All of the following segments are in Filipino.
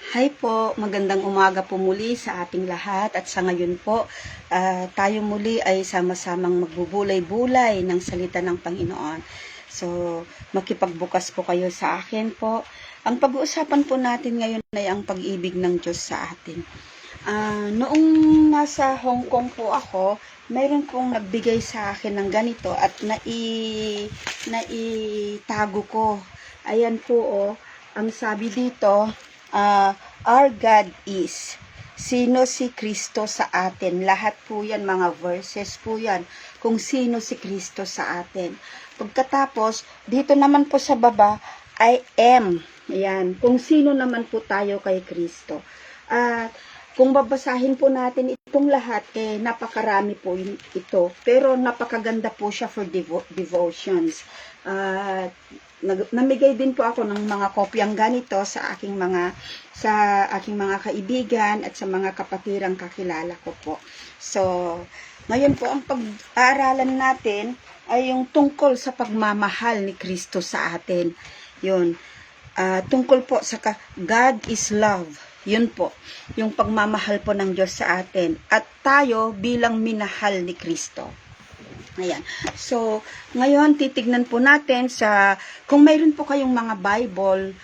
Hi po, magandang umaga po muli sa ating lahat at sa ngayon po, tayo muli ay sama-samang magbubulay-bulay ng salita ng Panginoon. So, makipagbukas po kayo sa akin po. Ang pag-uusapan po natin ngayon ay ang pag-ibig ng Diyos sa atin. Noong nasa Hong Kong po ako, mayroon pong nagbigay sa akin ng ganito at naitago ko. Ayan po ang sabi dito, our God is. Sino si Kristo sa atin? Lahat po yan, mga verses po yan, kung sino si Kristo sa atin. Pagkatapos, dito naman po sa baba, I am. Ayan, kung sino naman po tayo kay Kristo. At kung babasahin po natin itong lahat, napakarami po ito. Pero napakaganda po siya for devotions. Namigay din po ako ng mga kopyang ganito sa aking mga kaibigan at sa mga kapatirang kakilala ko po. So, ngayon po ang pag-aaralan natin ay yung tungkol sa pagmamahal ni Kristo sa atin. Yun. Tungkol po sa God is love. Yun po, yung pagmamahal po ng Diyos sa atin. At tayo bilang minahal ni Kristo. Ayan. So, ngayon titignan po natin kung mayroon po kayong mga Bible,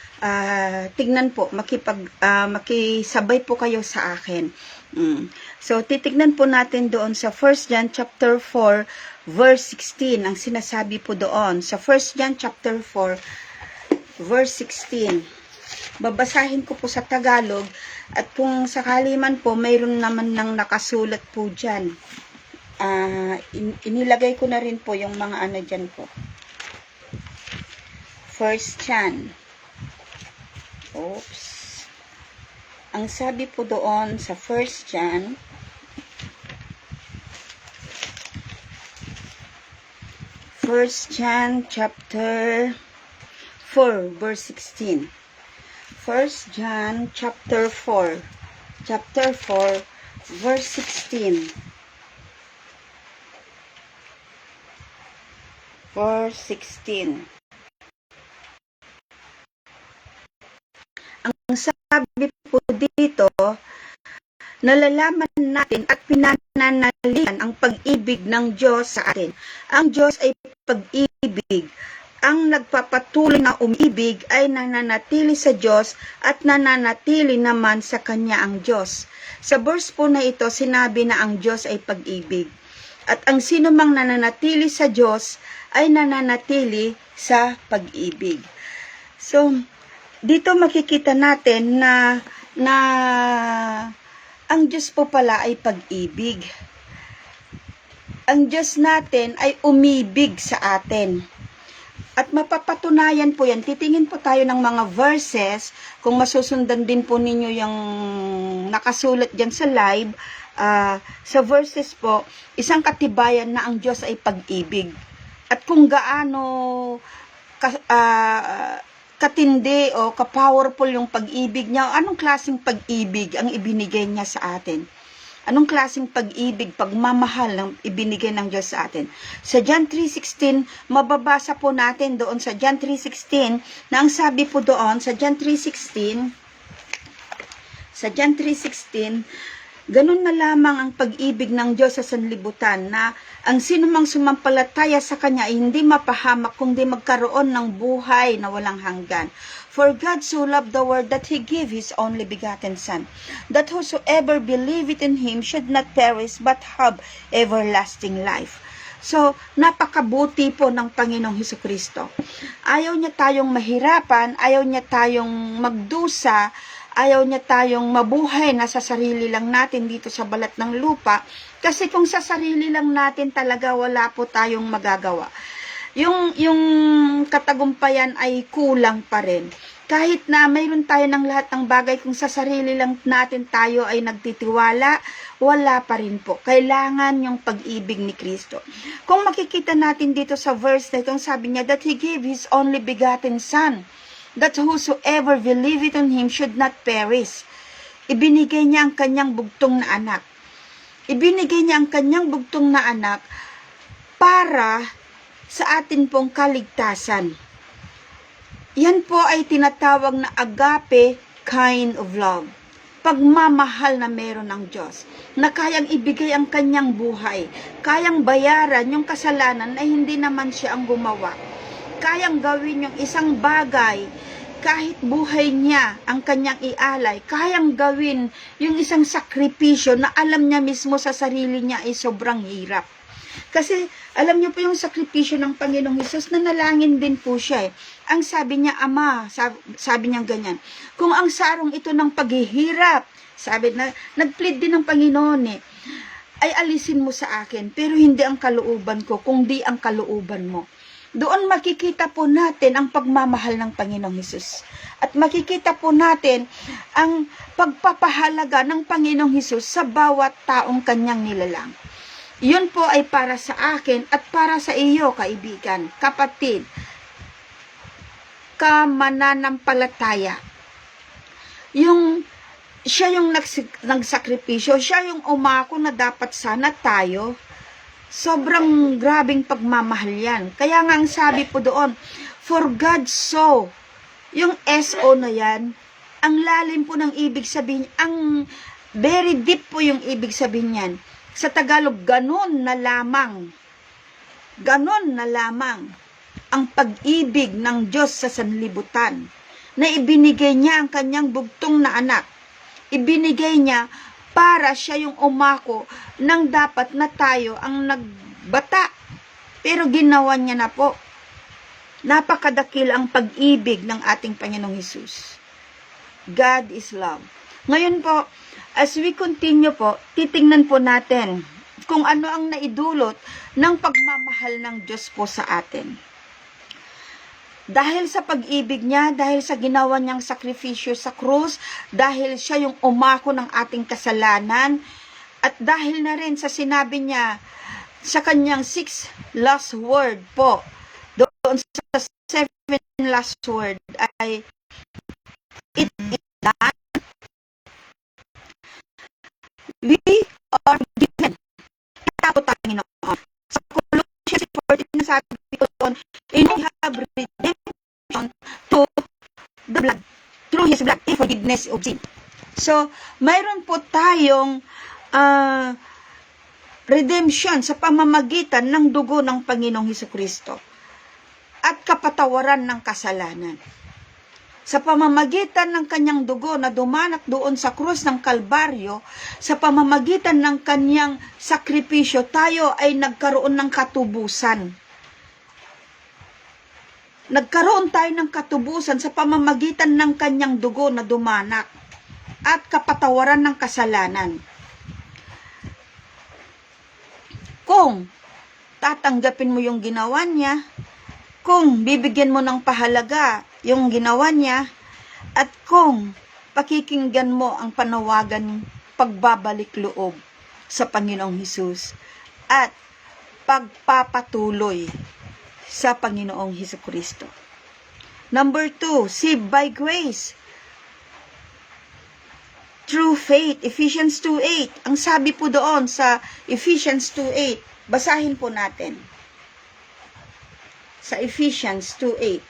tignan po, makisabay po kayo sa akin. So, titignan po natin doon sa 1 John chapter 4, verse 16. Ang sinasabi po doon sa 1 John chapter 4, verse 16. Babasahin ko po sa Tagalog at kung sakali man po, mayroon naman nang nakasulat po dyan. Inilagay ko na rin po yung mga ano dyan po. 1 John. Oops. Ang sabi po doon sa 1 John, chapter 4, verse 16. 1 John chapter 4, verse 16. Verse 16. Ang sabi po dito, nalalaman natin at pinananaligan ang pag-ibig ng Diyos sa atin. Ang Diyos ay pag-ibig. Ang nagpapatuloy na umibig ay nananatili sa Diyos at nananatili naman sa Kanya ang Diyos. Sa verse po na ito, sinabi na ang Diyos ay pag-ibig. At ang sino mang nananatili sa Diyos ay nananatili sa pag-ibig. So, dito makikita natin na ang Diyos po pala ay pag-ibig. Ang Diyos natin ay umibig sa atin. At mapapatunayan po yan. Titingin po tayo ng mga verses. Kung masusundan din po ninyo yung nakasulat dyan sa live, sa verses po, isang katibayan na ang Diyos ay pag-ibig. At kung gaano katindi o ka-powerful yung pag-ibig niya, anong klaseng pag-ibig ang ibinigay niya sa atin? Anong klaseng pag-ibig, pagmamahal ng ibinigay ng Diyos sa atin? Sa John 3:16, mababasa po natin doon sa John 3:16, na ang sabi po doon sa John 3:16, ganun na lamang ang pag-ibig ng Diyos sa sanlibutan na ang sinumang sumampalataya sa Kanya ay hindi mapahamak kundi magkaroon ng buhay na walang hanggan. For God so loved the world that He gave His only begotten Son, that whosoever believeth in Him should not perish but have everlasting life. So, napakabuti po ng Panginoong Hesukristo. Ayaw niya tayong mahirapan, ayaw niya tayong magdusa, ayaw niya tayong mabuhay na sa sarili lang natin dito sa balat ng lupa. Kasi kung sa sarili lang natin talaga wala po tayong magagawa. Yung katagumpayan ay kulang pa rin. Kahit na mayroon tayo ng lahat ng bagay, kung sa sarili lang natin tayo ay nagtitiwala, wala pa rin po. Kailangan yung pag-ibig ni Kristo. Kung makikita natin dito sa verse na itong sabi niya, that He gave His only begotten Son, that whosoever believeth on Him should not perish. Ibinigay niya ang kanyang bugtong na anak. Ibinigay niya ang kanyang bugtong na anak para sa atin pong kaligtasan. Yan po ay tinatawag na agape kind of love. Pagmamahal na meron ng Diyos, na kayang ibigay ang kanyang buhay, kayang bayaran yung kasalanan na hindi naman siya ang gumawa, kayang gawin yung isang bagay, kahit buhay niya ang kanyang ialay, kayang gawin yung isang sakripisyo na alam niya mismo sa sarili niya ay sobrang hirap. Kasi alam niyo po yung sakripisyo ng Panginoong Hesus, nanalangin din po siya eh. Ang sabi niya, Ama, sabi niya ganyan, kung ang sarong ito ng paghihirap, sabi na, nag-plead din ng Panginoon eh, ay alisin mo sa akin, pero hindi ang kalooban ko, kundi ang kalooban mo. Doon makikita po natin ang pagmamahal ng Panginoong Hesus. At makikita po natin ang pagpapahalaga ng Panginoong Hesus sa bawat taong kanyang nilalang. Yun po ay para sa akin at para sa iyo, kaibigan, kapatid, kamananampalataya. Siya yung nagsakripisyo, siya yung umako na dapat sana tayo. Sobrang grabing pagmamahal yan. Kaya nga ang sabi po doon, for God so, yung SO na yan, ang lalim po ng ibig sabihin, ang very deep po yung ibig sabihin yan. Sa Tagalog, ganon na lamang ang pag-ibig ng Diyos sa sanlibutan, na ibinigay niya ang kanyang bugtong na anak. Ibinigay niya para siya yung umako ng dapat na tayo ang nagbata. Pero ginawa niya na po. Napakadakil ang pag-ibig ng ating Panginoong Hesus. God is love. Ngayon po, as we continue po, titingnan po natin kung ano ang naidulot ng pagmamahal ng Diyos po sa atin. Dahil sa pag-ibig niya, dahil sa ginawa niyang sakripisyo sa krus, dahil siya yung umako ng ating kasalanan, at dahil na rin sa sinabi niya sa kanyang 6 last word po, doon sa 7 last word ay, it is done. We are given. Tapo tayo, Panginoon. Sa Colossians 14 na sabi ko doon, in we have redemption to the blood, through His blood, in forgiveness of sin. So, mayroon po tayong redemption sa pamamagitan ng dugo ng Panginoong Hesukristo at kapatawaran ng kasalanan. Sa pamamagitan ng kanyang dugo na dumanak doon sa krus ng Kalbaryo, sa pamamagitan ng kanyang sakripisyo, tayo ay nagkaroon ng katubusan. Nagkaroon tayo ng katubusan sa pamamagitan ng kanyang dugo na dumanak at kapatawaran ng kasalanan. Kung tatanggapin mo yung ginawa niya, kung bibigyan mo ng pahalaga yung ginawa niya, at kung pakikinggan mo ang panawagan pagbabalik loob sa Panginoong Hesus at pagpapatuloy sa Panginoong Hesukristo. Number 2, saved by grace through faith. Ephesians 2:8. Ang sabi po doon sa Ephesians 2:8, basahin po natin. Sa Ephesians 2:8.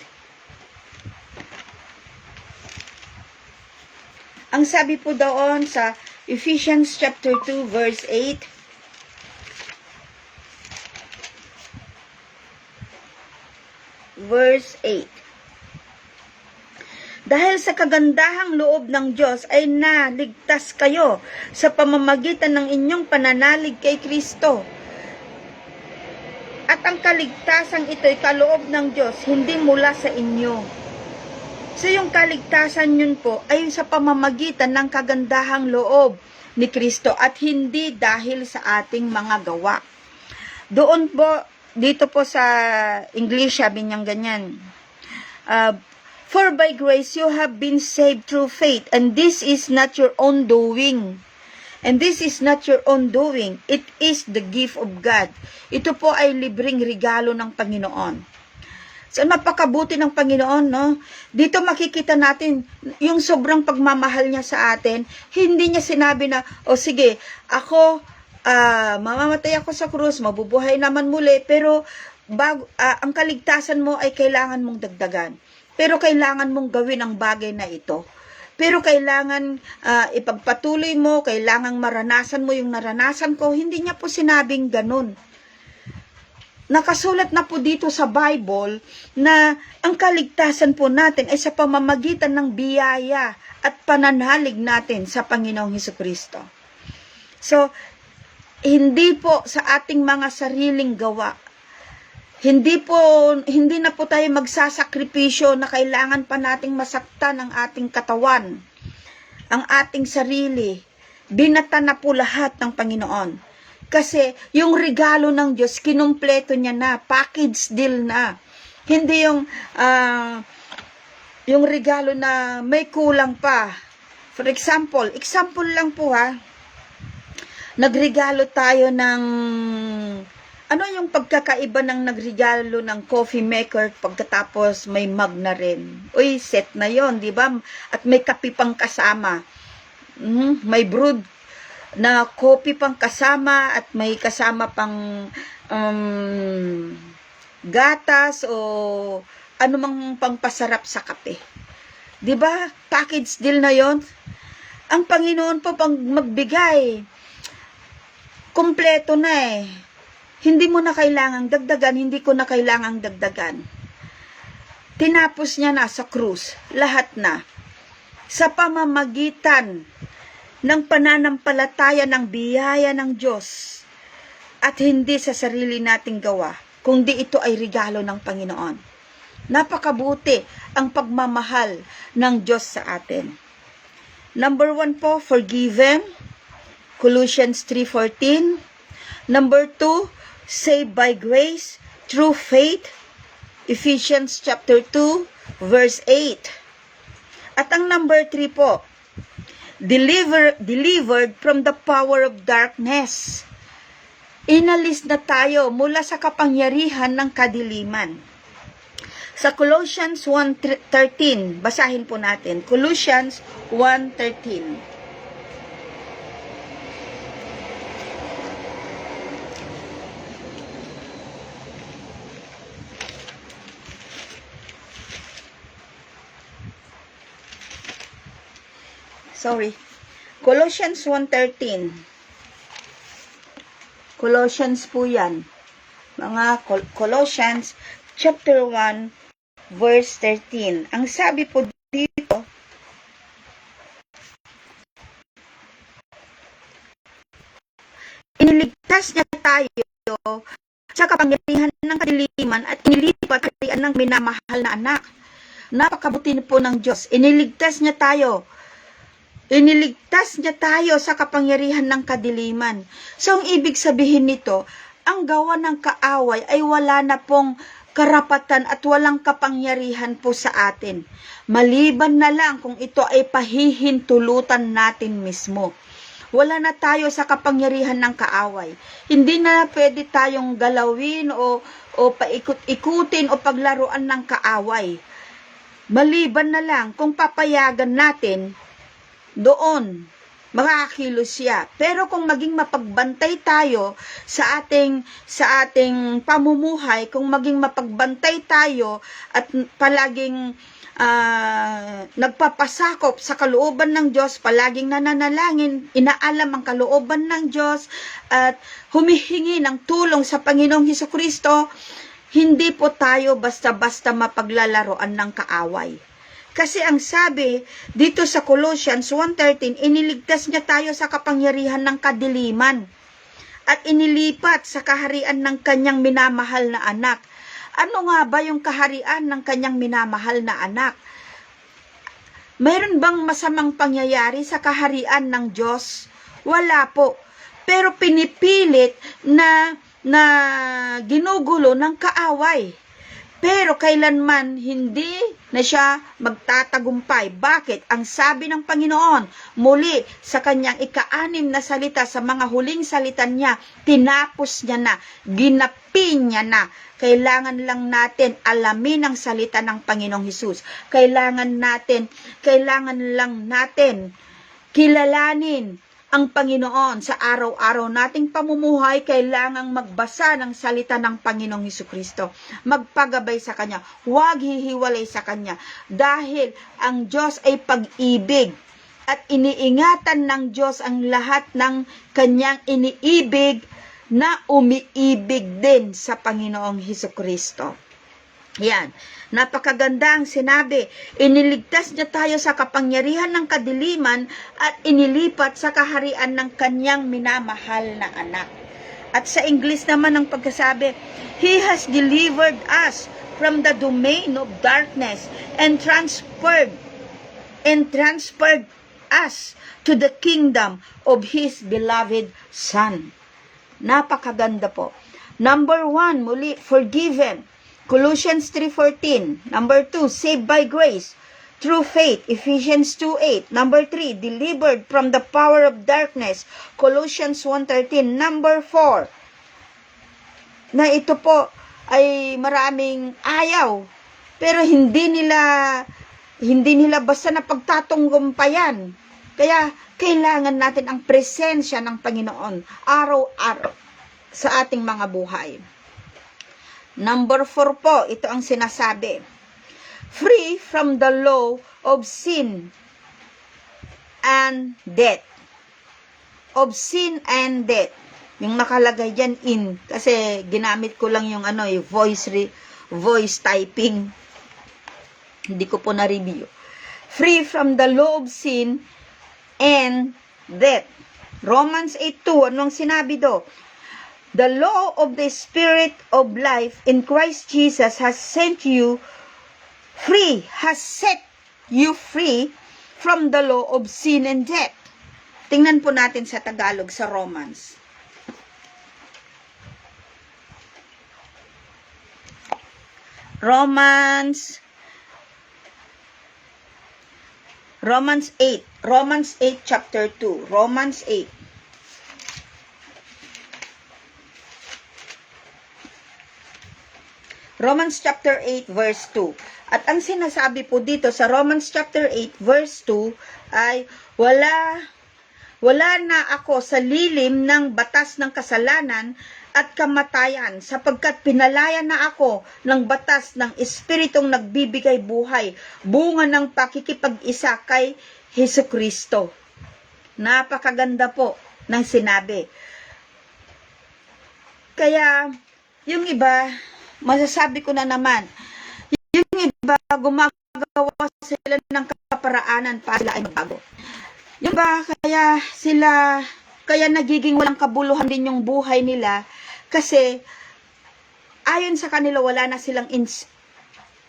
Ang sabi po doon sa Ephesians chapter 2 verse 8, verse 8. Dahil sa kagandahang loob ng Diyos ay naligtas kayo sa pamamagitan ng inyong pananalig kay Kristo. At ang kaligtasan ito'y kaloob ng Diyos, hindi mula sa inyo. So yung kaligtasan yun po ay sa pamamagitan ng kagandahang loob ni Kristo at hindi dahil sa ating mga gawa. Doon po, dito po sa English, sabi niyang ganyan. For by grace you have been saved through faith, and this is not your own doing. And this is not your own doing. It is the gift of God. Ito po ay libreng regalo ng Panginoon. So, napakabuti ng Panginoon, no? Dito makikita natin yung sobrang pagmamahal niya sa atin. Hindi niya sinabi na, o sige, ako, mamamatay ako sa krus, mabubuhay naman muli, pero ang kaligtasan mo ay kailangan mong dagdagan. Pero kailangan mong gawin ang bagay na ito. Pero kailangan ipagpatuloy mo, kailangan maranasan mo yung naranasan ko. Hindi niya po sinabing ganun. Nakasulat na po dito sa Bible na ang kaligtasan po natin ay sa pamamagitan ng biyaya at pananalig natin sa Panginoong Hesukristo. So, hindi po sa ating mga sariling gawa. Hindi na po tayo magsasakripisyo na kailangan pa nating masaktan ang ating katawan, ang ating sarili. Binata na po lahat ng Panginoon. Kasi yung regalo ng Diyos, kinumpleto niya na, package deal na. Hindi yung regalo na may kulang pa. For example lang po nagregalo tayo ng, ano yung pagkakaiba ng nagregalo ng coffee maker pagkatapos may mug na rin? Uy, set na yon, di ba? At may kape pang kasama. May brewed na coffee pang kasama at may kasama pang gatas o anumang pangpasarap sa kape. 'Di ba? Package deal na 'yon. Ang Panginoon po pang magbigay, kumpleto na eh. Hindi mo na kailangang dagdagan, hindi ko na kailangang dagdagan. Tinapos niya na sa krus, lahat na. Sa pamamagitan ng pananampalataya ng biyaya ng Diyos at hindi sa sarili nating gawa, kundi ito ay regalo ng Panginoon. Napakabuti ang pagmamahal ng Diyos sa atin. Number 1 po, forgiven, Colossians 3:14. Number 2, saved by grace through faith, Ephesians chapter 2, verse 8. At ang number 3 po, delivered from the power of darkness. Inalis na tayo mula sa kapangyarihan ng kadiliman. Sa Colossians 1:13, basahin po natin. Colossians 1:13. Colossians 1:13. Colossians po yan. Mga Colossians chapter 1 verse 13. Ang sabi po dito, iniligtas niya tayo sa kapangyarihan ng kadiliman at inilipat ng minamahal na anak. Napakabuti po ng Diyos. Iniligtas niya tayo sa kapangyarihan ng kadiliman. So, ang ibig sabihin nito, ang gawa ng kaaway ay wala na pong karapatan at walang kapangyarihan po sa atin. Maliban na lang kung ito ay pahihintulutan natin mismo. Wala na tayo sa kapangyarihan ng kaaway. Hindi na pwede tayong galawin o paikot-ikutin o paglaruan ng kaaway. Maliban na lang kung papayagan natin, doon makakilos siya. Pero kung maging mapagbantay tayo sa ating pamumuhay, kung maging mapagbantay tayo at palaging nagpapasakop sa kalooban ng Diyos, palaging nananalangin, inaalam ang kalooban ng Diyos at humihingi ng tulong sa Panginoong Hesukristo, hindi po tayo basta-basta mapaglalaroan ng kaaway. Kasi ang sabi dito sa Colossians 1:13, iniligtas niya tayo sa kapangyarihan ng kadiliman at inilipat sa kaharian ng kanyang minamahal na anak. Ano nga ba yung kaharian ng kanyang minamahal na anak? Mayroon bang masamang pangyayari sa kaharian ng Diyos? Wala po. Pero pinipilit na ginugulo ng kaaway. Pero kailanman hindi na siya magtatagumpay. Bakit? Ang sabi ng Panginoon, muli sa kanyang ika-6 na salita, sa mga huling salita niya, tinapos niya na, ginapi niya na. Kailangan lang natin alamin ang salita ng Panginoong Hesus. Kailangan lang natin kilalanin ang Panginoon sa araw-araw nating pamumuhay, kailangang magbasa ng salita ng Panginoong Hesukristo. Magpagabay sa Kanya. Huwag hihiwalay sa Kanya. Dahil ang Diyos ay pag-ibig. At iniingatan ng Diyos ang lahat ng Kanyang iniibig na umiibig din sa Panginoong Hesukristo. Yan. Napakaganda ang sinabi. Iniligtas niya tayo sa kapangyarihan ng kadiliman at inilipat sa kaharian ng kanyang minamahal na anak. At sa English naman ang pagkasabi, He has delivered us from the domain of darkness and transferred us to the kingdom of His beloved Son. Napakaganda po. Number 1, muli, forgiven. Colossians 3:14. Number 2, saved by grace through faith. Ephesians 2:8. Number 3, delivered from the power of darkness. Colossians 1:13. Number 4, na ito po ay maraming ayaw, pero hindi nila basta na pagtatunggumpayan. Kaya kailangan natin ang presensya ng Panginoon araw-araw sa ating mga buhay. Number 4 po, ito ang sinasabi. Free from the law of sin and death. Of sin and death. Yung nakalagay dyan in, kasi ginamit ko lang yung voice typing. Hindi ko po na-review. Free from the law of sin and death. Romans 8:2, anong sinabi do? The law of the Spirit of life in Christ Jesus has set you free from the law of sin and death. Tingnan po natin sa Tagalog sa Romans. Romans 8 chapter 2. Romans 8. Romans chapter 8 verse 2. At ang sinasabi po dito sa Romans chapter 8 verse 2 ay wala na ako sa lilim ng batas ng kasalanan at kamatayan, sapagkat pinalaya na ako ng batas ng Espiritong nagbibigay buhay, bunga ng pakikipag-isa kay Hesukristo. Napakaganda po ng sinabi. Kaya, yung iba, masasabi ko na naman, yung iba, gumagawa sila ng kaparaanan para sila ay magbago. Yung iba, kaya nagiging walang kabuluhan din yung buhay nila, kasi ayon sa kanila wala na silang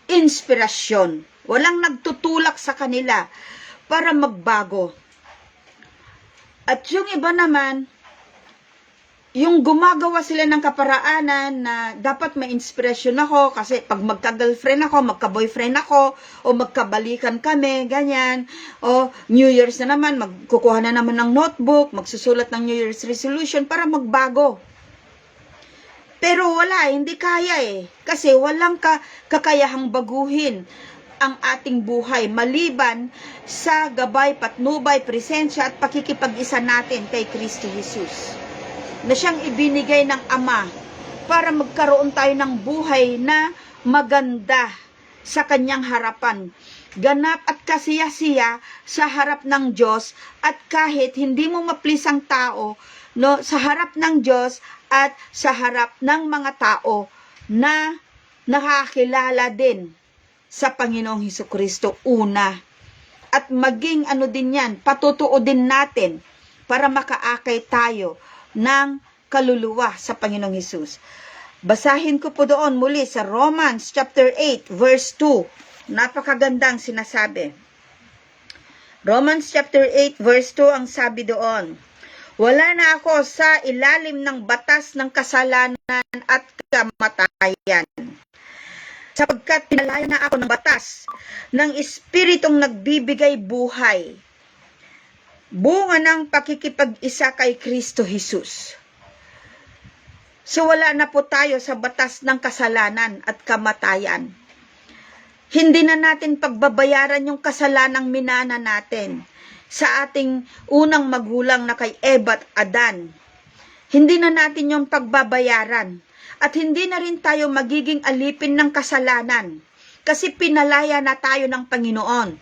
inspirasyon. Walang nagtutulak sa kanila para magbago. At yung iba naman, yung gumagawa sila ng kaparaanan na dapat may inspirasyon ako kasi pag magka-girlfriend ako, magka-boyfriend ako, o magkabalikan kami, ganyan. O New Year's na naman, magkukuha na naman ng notebook, magsusulat ng New Year's resolution para magbago. Pero wala, hindi kaya kasi walang kakayahang baguhin ang ating buhay maliban sa gabay, patnubay, presensya at pakikipag-isa natin kay Kristo Jesus, na siyang ibinigay ng Ama para magkaroon tayo ng buhay na maganda sa kanyang harapan. Ganap at kasiya-siya sa harap ng Diyos, at kahit hindi mo ma-please ang tao, sa harap ng Diyos at sa harap ng mga tao na nakakilala din sa Panginoong Hesukristo una. At maging din yan, patutuo din natin para makaakay tayo ng kaluluwa sa Panginoong Hesus. Basahin ko po doon muli sa Romans chapter 8 verse 2. Napakagandang sinasabi. Romans chapter 8 verse 2 ang sabi doon. Wala na ako sa ilalim ng batas ng kasalanan at kamatayan, sapagkat pinalaya na ako ng batas ng Espiritong nagbibigay buhay, bunga ng pakikipag-isa kay Kristo Jesus. So wala na po tayo sa batas ng kasalanan at kamatayan. Hindi na natin pagbabayaran yung kasalanang minana natin. sa ating unang magulang na kay Eva at Adan. Hindi na natin yung pagbabayaran at hindi na rin tayo magiging alipin ng kasalanan kasi pinalaya na tayo ng Panginoon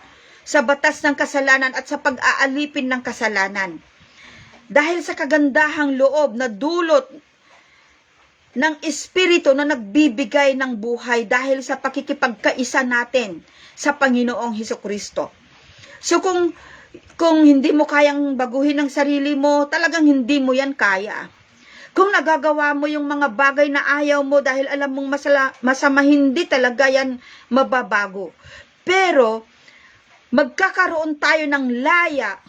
sa batas ng kasalanan at sa pag-aalipin ng kasalanan. Dahil sa kagandahang loob na dulot ng Espiritu na nagbibigay ng buhay dahil sa pakikipagkaisa natin sa Panginoong Hesukristo. So kung hindi mo kayang baguhin ang sarili mo, talagang hindi mo yan kaya. Kung nagagawa mo yung mga bagay na ayaw mo dahil alam mong masama, hindi talaga yan mababago. Pero magkakaroon tayo ng laya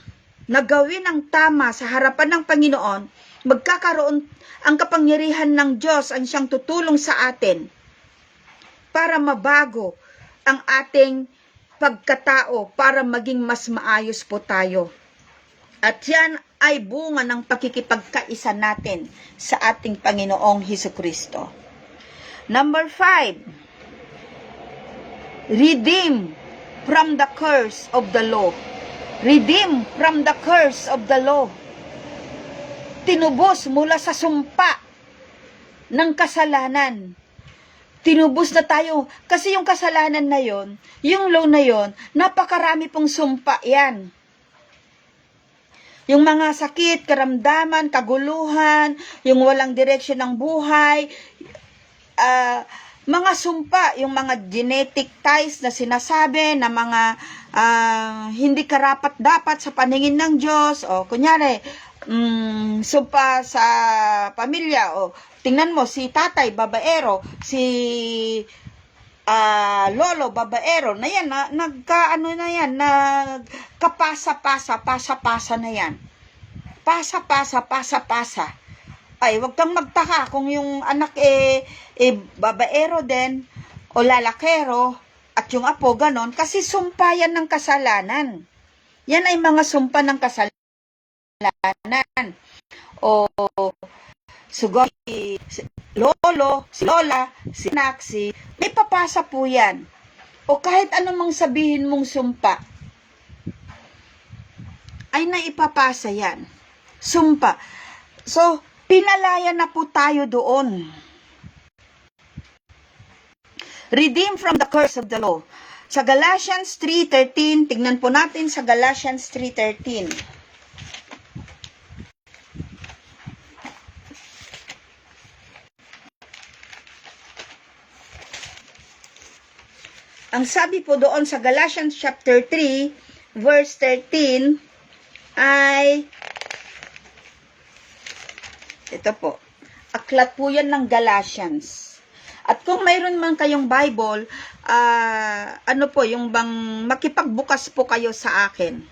na gawin ang tama sa harapan ng Panginoon, magkakaroon ang kapangyarihan ng Diyos ang siyang tutulong sa atin para mabago ang ating pagkatao, para maging mas maayos po tayo. At yan ay bunga ng pakikipagkaisa natin sa ating Panginoong Hesukristo. Number 5, redeem from the curse of the law. Redeem from the curse of the law. Tinubos mula sa sumpa ng kasalanan. Tinubos na tayo. Kasi yung kasalanan na yon, yung law na yon, napakarami pong sumpa yan. Yung mga sakit, karamdaman, kaguluhan, yung walang direksyon ng buhay, mga sumpa, yung mga genetic ties na sinasabi na mga hindi karapat-dapat sa paningin ng Diyos, o kunyari, sumpa sa pamilya, o tingnan mo si tatay babaero, si lolo babaero, na yan, nagkapasa-pasa na yan. Pasa. Ay, wag kang magtaka kung yung anak babaero din, o lalakero, at yung apo ganon, kasi sumpa yan ng kasalanan. Yan ay mga sumpa ng kasalanan. O sugo, si lolo, si lola, si anak, may papasa po yan. O kahit anumang sabihin mong sumpa, ay naipapasa yan. Sumpa. So, pinalaya na po tayo doon. Redeem from the curse of the law. Sa Galatians 3:13, tignan po natin sa Galatians 3:13. Ang sabi po doon sa Galatians chapter 3, verse 13, ay, ito po, aklat po yan ng Galatians. At kung mayroon man kayong Bible, yung bang makipagbukas po kayo sa akin.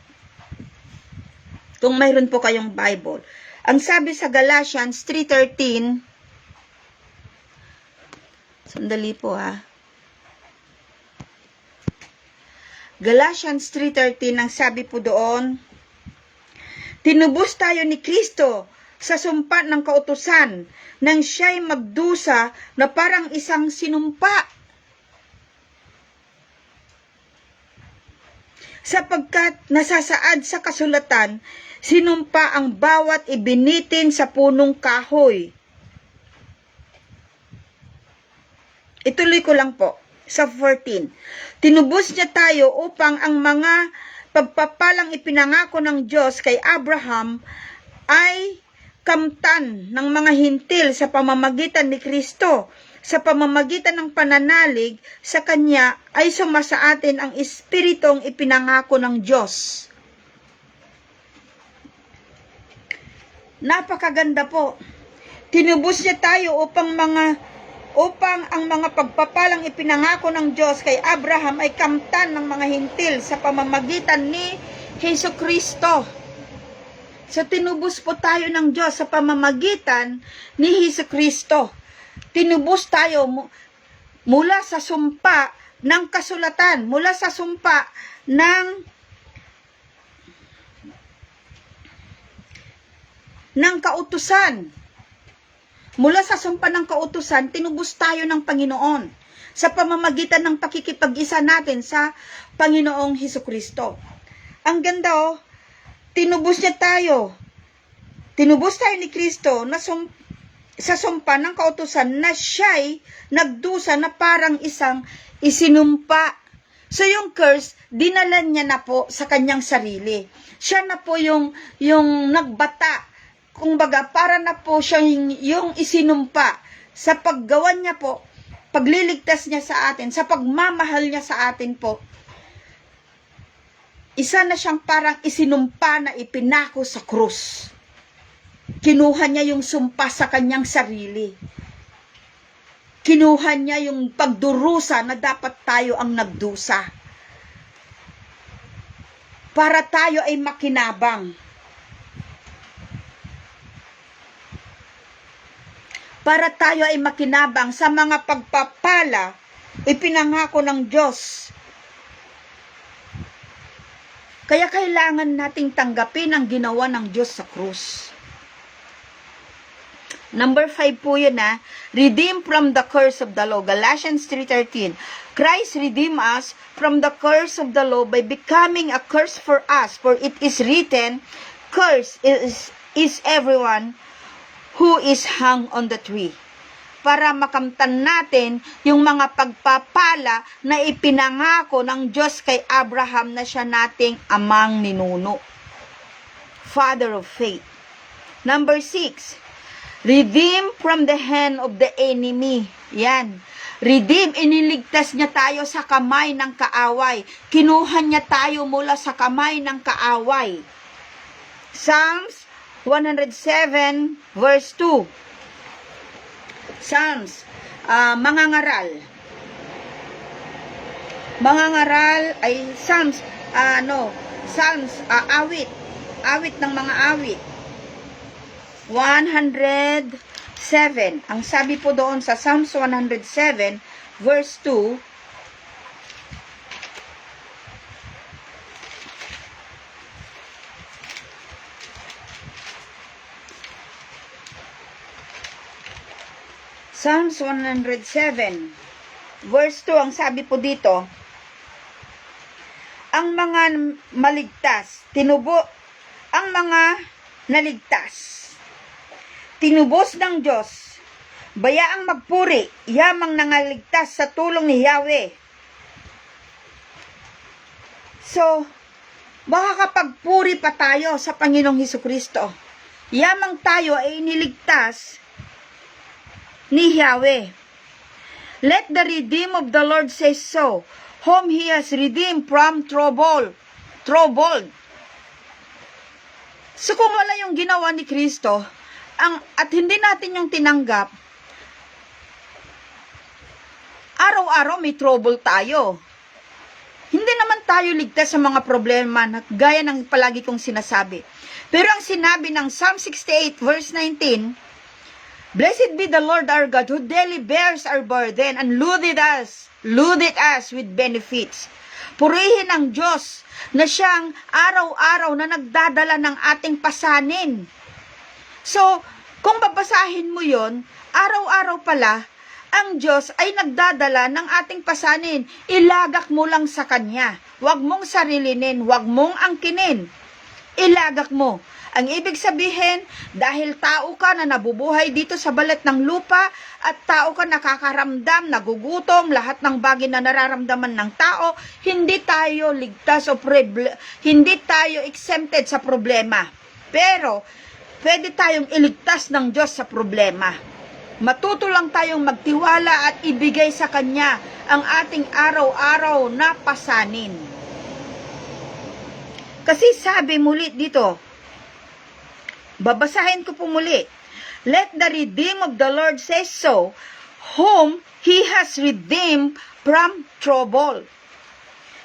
Kung mayroon po kayong Bible. Ang sabi sa Galatians 3:13, sandali po Galatians 3:13, ang sabi po doon, tinubos tayo ni Kristo sa sumpa ng kautusan nang siya'y magdusa na parang isang sinumpa. Sapagkat nasasaad sa kasulatan, sinumpa ang bawat ibinitin sa punong kahoy. Ituloy ko lang po sa 14. Tinubos niya tayo upang ang mga pagpapalang ipinangako ng Diyos kay Abraham ay kamtan ng mga hintil sa pamamagitan ni Kristo. Sa pamamagitan ng pananalig sa Kanya ay sumasa atin ang Espiritong ipinangako ng Diyos. Napakaganda po. Tinubos niya tayo upang ang mga pagpapalang ipinangako ng Diyos kay Abraham ay kamtan ng mga hintil sa pamamagitan ni Hesukristo. So, tinubos po tayo ng Diyos sa pamamagitan ni Hesukristo. Tinubos tayo mula sa sumpa ng kasulatan, mula sa sumpa ng kautusan. Mula sa sumpa ng kautusan, tinubos tayo ng Panginoon sa pamamagitan ng pakikipag-isa natin sa Panginoong Hesukristo. Ang ganda tinubos niya tayo. Tinubos tayo ni Kristo na sa sumpa ng kautusan na siya'y nagdusa na parang isang isinumpa. So yung curse, dinala niya na po sa kanyang sarili. Siya na po yung nagbata. Kumbaga, para na po siya yung isinumpa sa paggawa niya po, pagliligtas niya sa atin, sa pagmamahal niya sa atin po. Isa na siyang parang isinumpa na ipinako sa krus. Kinuha niya yung sumpa sa kanyang sarili. Kinuha niya yung pagdurusa na dapat tayo ang nagdusa. Para tayo ay makinabang. Para tayo ay makinabang sa mga pagpapala ipinangako ng Diyos. Kaya kailangan nating tanggapin ang ginawa ng Diyos sa krus. Number 5 po yun redeem from the curse of the law. Galatians 3:13. Christ redeemed us from the curse of the law by becoming a curse for us. For it is written, curse is everyone who is hung on the tree. Para makamtan natin yung mga pagpapala na ipinangako ng Diyos kay Abraham na siya nating amang ninuno. Father of faith. Number 6. Redeem from the hand of the enemy. Yan. Redeem, iniligtas niya tayo sa kamay ng kaaway. Kinuha niya tayo mula sa kamay ng kaaway. Psalms 107 verse 2. Psalms, mangangaral. Mangangaral ay Psalms, awit. Awit ng mga awit. 107. Ang sabi po doon sa Psalms 107 verse 2, Psalms 107 verse 2, ang sabi po dito, ang mga maligtas, ang mga naligtas, tinubos ng Diyos, bayaang magpuri, yamang nangaligtas sa tulong ni Yahweh. So, baka kapag puri pa tayo sa Panginoong Hesukristo, yamang tayo ay iniligtas ni Yahweh. Let the redeem of the Lord say so, whom He has redeemed from trouble. So, kung wala yung ginawa ni Kristo, at hindi natin yung tinanggap, araw-araw may trouble tayo. Hindi naman tayo ligtas sa mga problema na gaya ng palagi kong sinasabi. Pero ang sinabi ng Psalm 68 verse 19, Blessed be the Lord our God who daily bears our burden and loaded us with benefits. Purihin ang Diyos na siyang araw-araw na nagdadala ng ating pasanin. So, kung babasahin mo yon, araw-araw pala, ang Diyos ay nagdadala ng ating pasanin. Ilagak mo lang sa Kanya. Huwag mong sarilinin, huwag mong angkinin. Ilagak mo. Ang ibig sabihin, dahil tao ka na nabubuhay dito sa balat ng lupa, at tao ka nakakaramdam, nagugutom, lahat ng bagay na nararamdaman ng tao, hindi tayo ligtas o hindi tayo exempted sa problema. Pero, pwede tayong iligtas ng Diyos sa problema. Matuto lang tayong magtiwala at ibigay sa Kanya ang ating araw-araw na pasanin. Kasi sabi muli dito, babasahin ko po muli, let the redeem of the Lord say so, whom He has redeemed from trouble.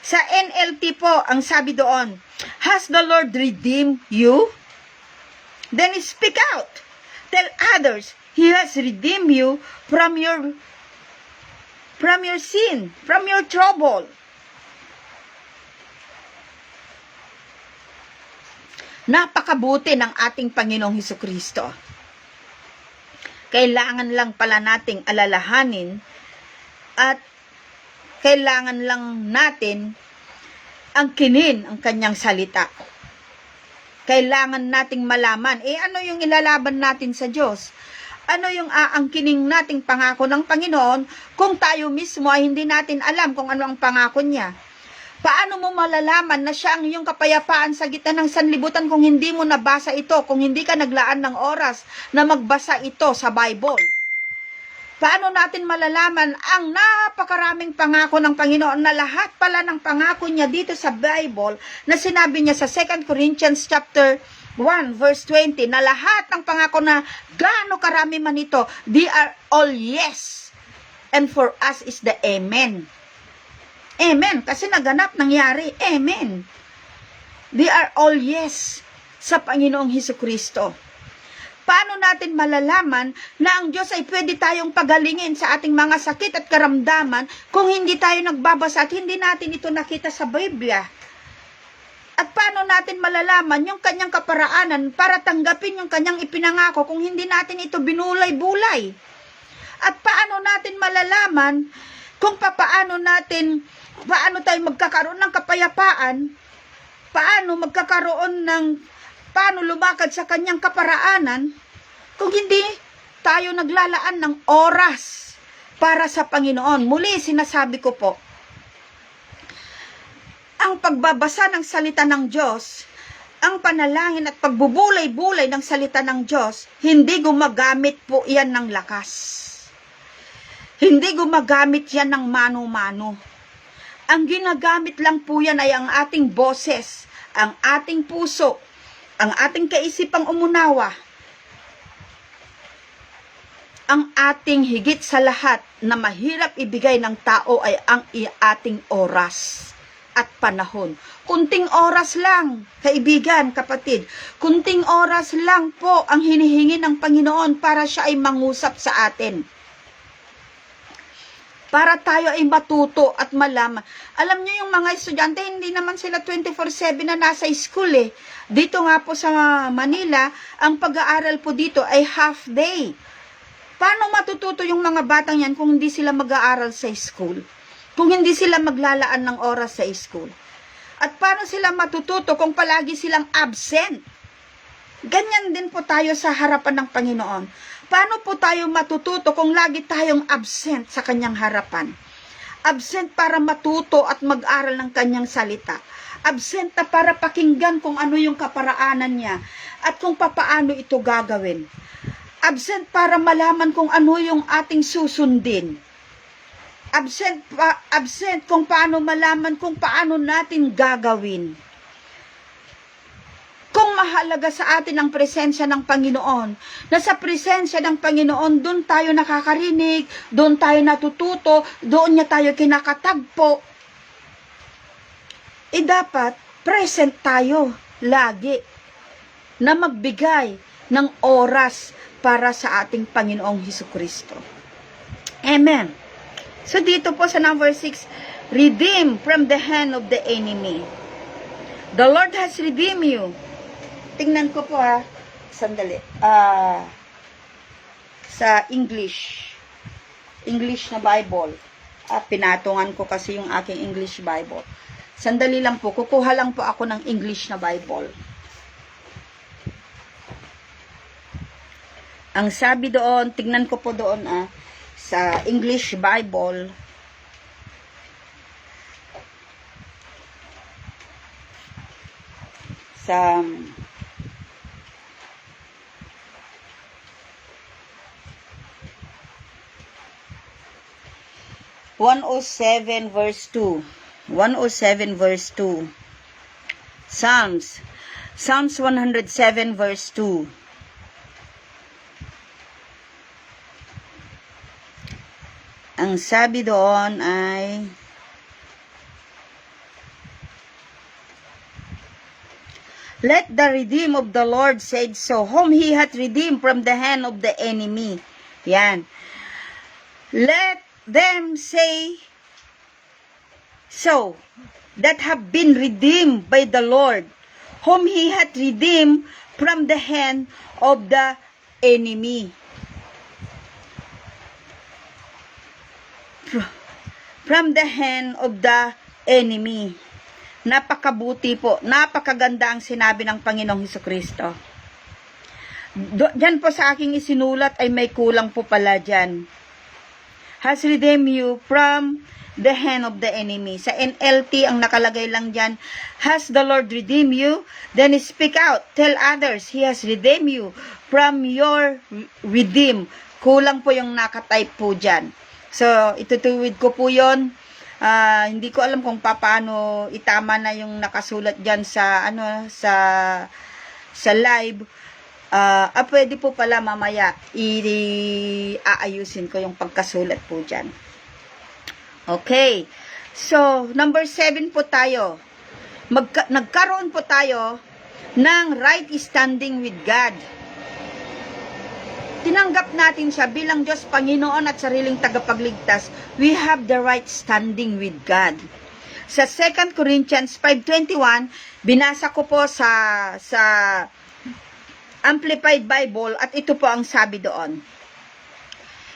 Sa NLT po, ang sabi doon, has the Lord redeemed you? Then speak out. Tell others, He has redeemed you from your sin, from your trouble. Napakabuti ng ating Panginoong Hesukristo. Kailangan lang pala nating alalahanin at kailangan lang natin angkinin ang Kanyang salita. kailangan nating malaman. Ano yung ilalaban natin sa Diyos? Ano yung aangkining nating pangako ng Panginoon kung tayo mismo ay hindi natin alam kung ano ang pangako niya? Paano mo malalaman na siya ang iyong kapayapaan sa gitna ng sanlibutan kung hindi mo nabasa ito, kung hindi ka naglaan ng oras na magbasa ito sa Bible? Paano natin malalaman ang napakaraming pangako ng Panginoon na lahat pala ng pangako niya dito sa Bible na sinabi niya sa 2 Corinthians chapter 1 verse 20 na lahat ng pangako na gaano karami man ito, they are all yes. And for us is the amen. Amen. Kasi naganap, nangyari. Amen. They are all yes sa Panginoong Hesukristo. Paano natin malalaman na ang Diyos ay pwede tayong pagalingin sa ating mga sakit at karamdaman kung hindi tayo nagbabasa at hindi natin ito nakita sa Biblia? At paano natin malalaman yung kanyang kaparaanan para tanggapin yung kanyang ipinangako kung hindi natin ito binulay-bulay? At paano natin malalaman kung paano tayo magkakaroon ng kapayapaan, paano lumakad sa kanyang kaparaanan kung hindi tayo naglalaan ng oras para sa Panginoon. Muli, sinasabi ko po, ang pagbabasa ng salita ng Diyos, ang panalangin at pagbubulay-bulay ng salita ng Diyos, hindi gumagamit po yan ng lakas. Hindi gumagamit yan ng mano-mano. Ang ginagamit lang po yan ay ang ating boses, ang ating puso, ang ating kaisipang umunawa, ang ating higit sa lahat na mahirap ibigay ng tao ay ang ating oras at panahon. Kunting oras lang, kaibigan, kapatid. Kunting oras lang po ang hinihingi ng Panginoon para siya ay mangusap sa atin. Para tayo ay matuto at malaman. Alam niyo yung mga estudyante, hindi naman sila 24/7 na nasa school eh. Dito nga po sa Manila, ang pag-aaral po dito ay half day. Paano matututo yung mga batang yan kung hindi sila mag-aaral sa school? Kung hindi sila maglalaan ng oras sa school? At paano sila matututo kung palagi silang absent? Ganyan din po tayo sa harapan ng Panginoon. Paano po tayo matututo kung lagi tayong absent sa kanyang harapan? Absent para matuto at mag-aral ng kanyang salita. Absent na para pakinggan kung ano yung kaparaanan niya at kung papaano ito gagawin. Absent para malaman kung ano yung ating susundin. Absent kung paano malaman kung paano natin gagawin. Kung mahalaga sa atin ang presensya ng Panginoon, na sa presensya ng Panginoon, doon tayo nakakarinig, doon tayo natututo, doon niya tayo kinakatagpo, dapat present tayo lagi na magbigay ng oras para sa ating Panginoong Hesukristo. Amen. So dito po sa number 6, redeem from the hand of the enemy. The Lord has redeemed you. Tingnan ko po sandali. Sa English na Bible. Pinatungan ko kasi yung aking English Bible. Sandali lang po, kukuha lang po ako ng English na Bible. Ang sabi doon, tingnan ko po doon sa English Bible. Sa 107 verse 2. 107 verse 2. Psalms 107 verse 2. Ang sabi doon ay let the redeemed of the Lord said so, whom he hath redeemed from the hand of the enemy. Yan. Let them say so, that have been redeemed by the Lord, whom he hath redeemed from the hand of the enemy. From the hand of the enemy. Napakabuti po, napakaganda ang sinabi ng Panginoong Hesukristo. Diyan po sa aking isinulat ay may kulang po pala dyan. Has redeemed you from the hand of the enemy. Sa NLT, ang nakalagay lang dyan, has the Lord redeemed you? Then speak out, tell others, He has redeemed you from your redeem. Kulang po yung nakatype po dyan. So, itutuwid ko po yon. Hindi ko alam kung paano itama na yung nakasulat dyan sa sa live. Pwede po pala mamaya aayusin ko yung pagkasulat po dyan. Okay. So, number 7 po tayo. Nagkaroon po tayo ng right standing with God. Tinanggap natin siya bilang Diyos, Panginoon at sariling tagapagligtas. We have the right standing with God. Sa 2 Corinthians 5:21, binasa ko po sa Amplified Bible at ito po ang sabi doon.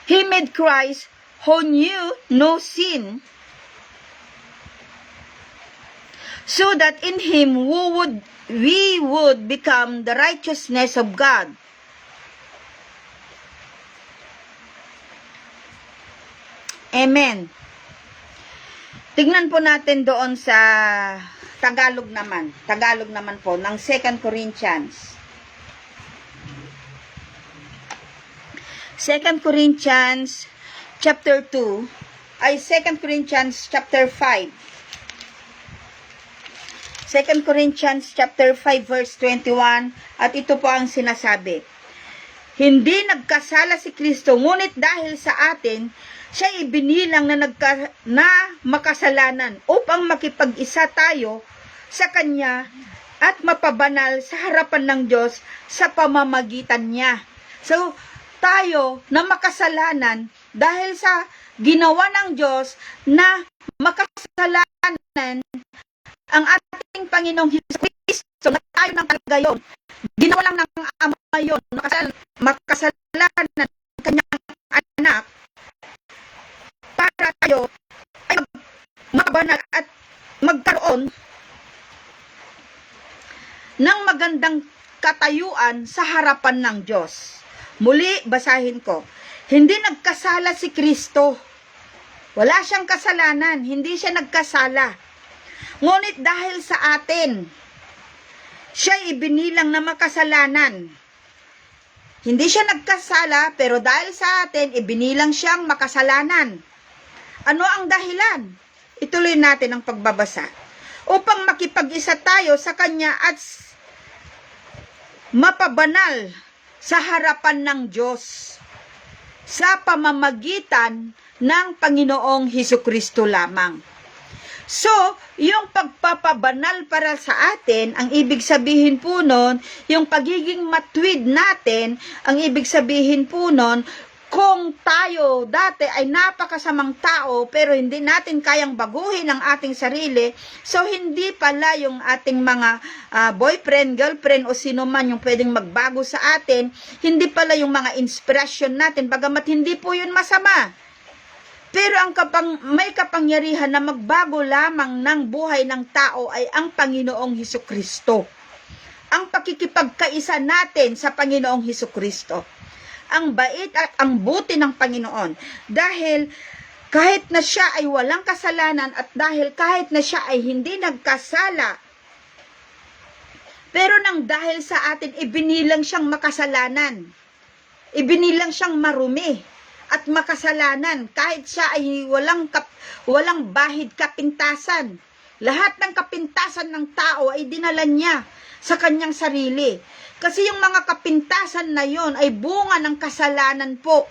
He made Christ who knew no sin, so that in Him we would become the righteousness of God. Amen. Tignan po natin doon sa Tagalog naman po ng 2 Corinthians. 2 Corinthians chapter 2 ay 2 Corinthians chapter 5. 2 Corinthians chapter 5 verse 21 at ito po ang sinasabi. Hindi nagkasala si Kristo, ngunit dahil sa atin siya ibinilang na makasalanan upang makipag-isa tayo sa Kanya at mapabanal sa harapan ng Diyos sa pamamagitan niya. So, tayo na makasalanan dahil sa ginawa ng Diyos na makasalanan ang ating Panginoong Hesukristo na tayo ng kagayon. Ginawa lang ng Ama yun, makasalanan ng Kanyang anak para tayo ay mabanal at magkaroon ng magandang katayuan sa harapan ng Diyos. Muli, basahin ko. Hindi nagkasala si Kristo. Wala siyang kasalanan. Hindi siya nagkasala. Ngunit dahil sa atin, siya ibinilang na makasalanan. Hindi siya nagkasala, pero dahil sa atin, ibinilang siyang makasalanan. Ano ang dahilan? Ituloy natin ang pagbabasa. Upang makipag-isa tayo sa Kanya at mapabanal sa harapan ng Diyos sa pamamagitan ng Panginoong Hesukristo lamang. So, yung pagpapabanal para sa atin, ang ibig sabihin po nun, yung pagiging matwid natin, ang ibig sabihin po nun, kung tayo dati ay napakasamang tao pero hindi natin kayang baguhin ang ating sarili, so hindi pala yung ating mga boyfriend, girlfriend o sino man yung pwedeng magbago sa atin, hindi pala yung mga inspirasyon natin, bagamat hindi po yun masama. Pero ang may kapangyarihan na magbago lamang ng buhay ng tao ay ang Panginoong Hesukristo. Ang pakikipagkaisa natin sa Panginoong Hesukristo. Ang bait at ang buti ng Panginoon. Dahil kahit na siya ay walang kasalanan at dahil kahit na siya ay hindi nagkasala, pero nang dahil sa atin, ibinilang siyang makasalanan. Ibinilang siyang marumi at makasalanan. Kahit siya ay walang bahid kapintasan. Lahat ng kapintasan ng tao ay dinala niya sa kanyang sarili. Kasi yung mga kapintasan na yon ay bunga ng kasalanan po.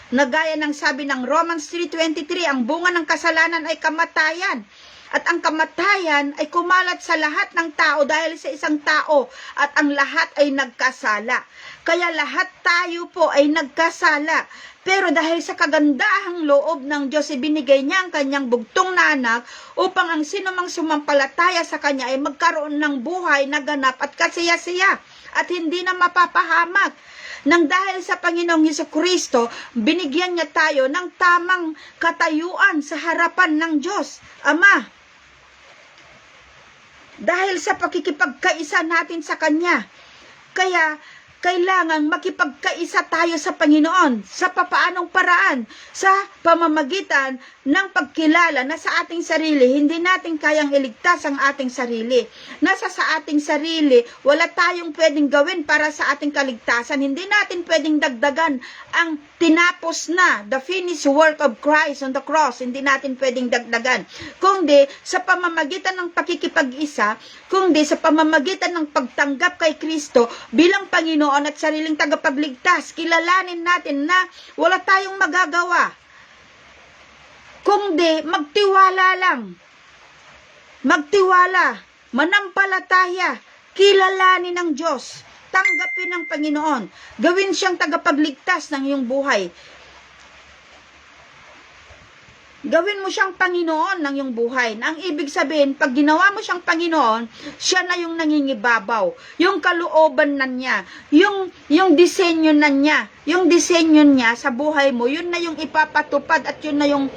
Nagaya ng sabi ng Romans 3:23, ang bunga ng kasalanan ay kamatayan. At ang kamatayan ay kumalat sa lahat ng tao dahil sa isang tao. At ang lahat ay nagkasala. Kaya lahat tayo po ay nagkasala. Pero dahil sa kagandahang loob ng Diyos, ibinigay niya ang kanyang bugtong na anak upang ang sinumang sumampalataya sa kanya ay magkaroon ng buhay na ganap at kasaya-saya at hindi na mapapahamak. Nang dahil sa Panginoong Hesukristo, binigyan niya tayo ng tamang katayuan sa harapan ng Diyos, Ama. dahil sa pakikipagkaisa natin sa Kanya. Kaya, kailangan makipagkaisa tayo sa Panginoon. Sa papaanong paraan? Sa pamamagitan ng pagkilala na sa ating sarili, hindi natin kayang iligtas ang ating sarili. Nasa sa ating sarili, wala tayong pwedeng gawin para sa ating kaligtasan. Hindi natin pwedeng dagdagan ang tinapos na, the finished work of Christ on the cross. Hindi natin pwedeng dagdagan. Kundi sa pamamagitan ng pakikipag-isa, kundi sa pamamagitan ng pagtanggap kay Kristo bilang Panginoon at sariling tagapagligtas, kilalanin natin na wala tayong magagawa. Kundi magtiwala lang. Magtiwala, manampalataya, kilalanin ng Diyos, tanggapin ng Panginoon, gawin siyang tagapagligtas ng iyong buhay. Gawin mo siyang Panginoon ng iyong buhay. Na ang ibig sabihin, pag ginawa mo siyang Panginoon, siya na yung nangingibabaw. Yung kalooban na niya, yung disenyo na niya, yung disenyo niya sa buhay mo, yun na yung ipapatupad at yun na yung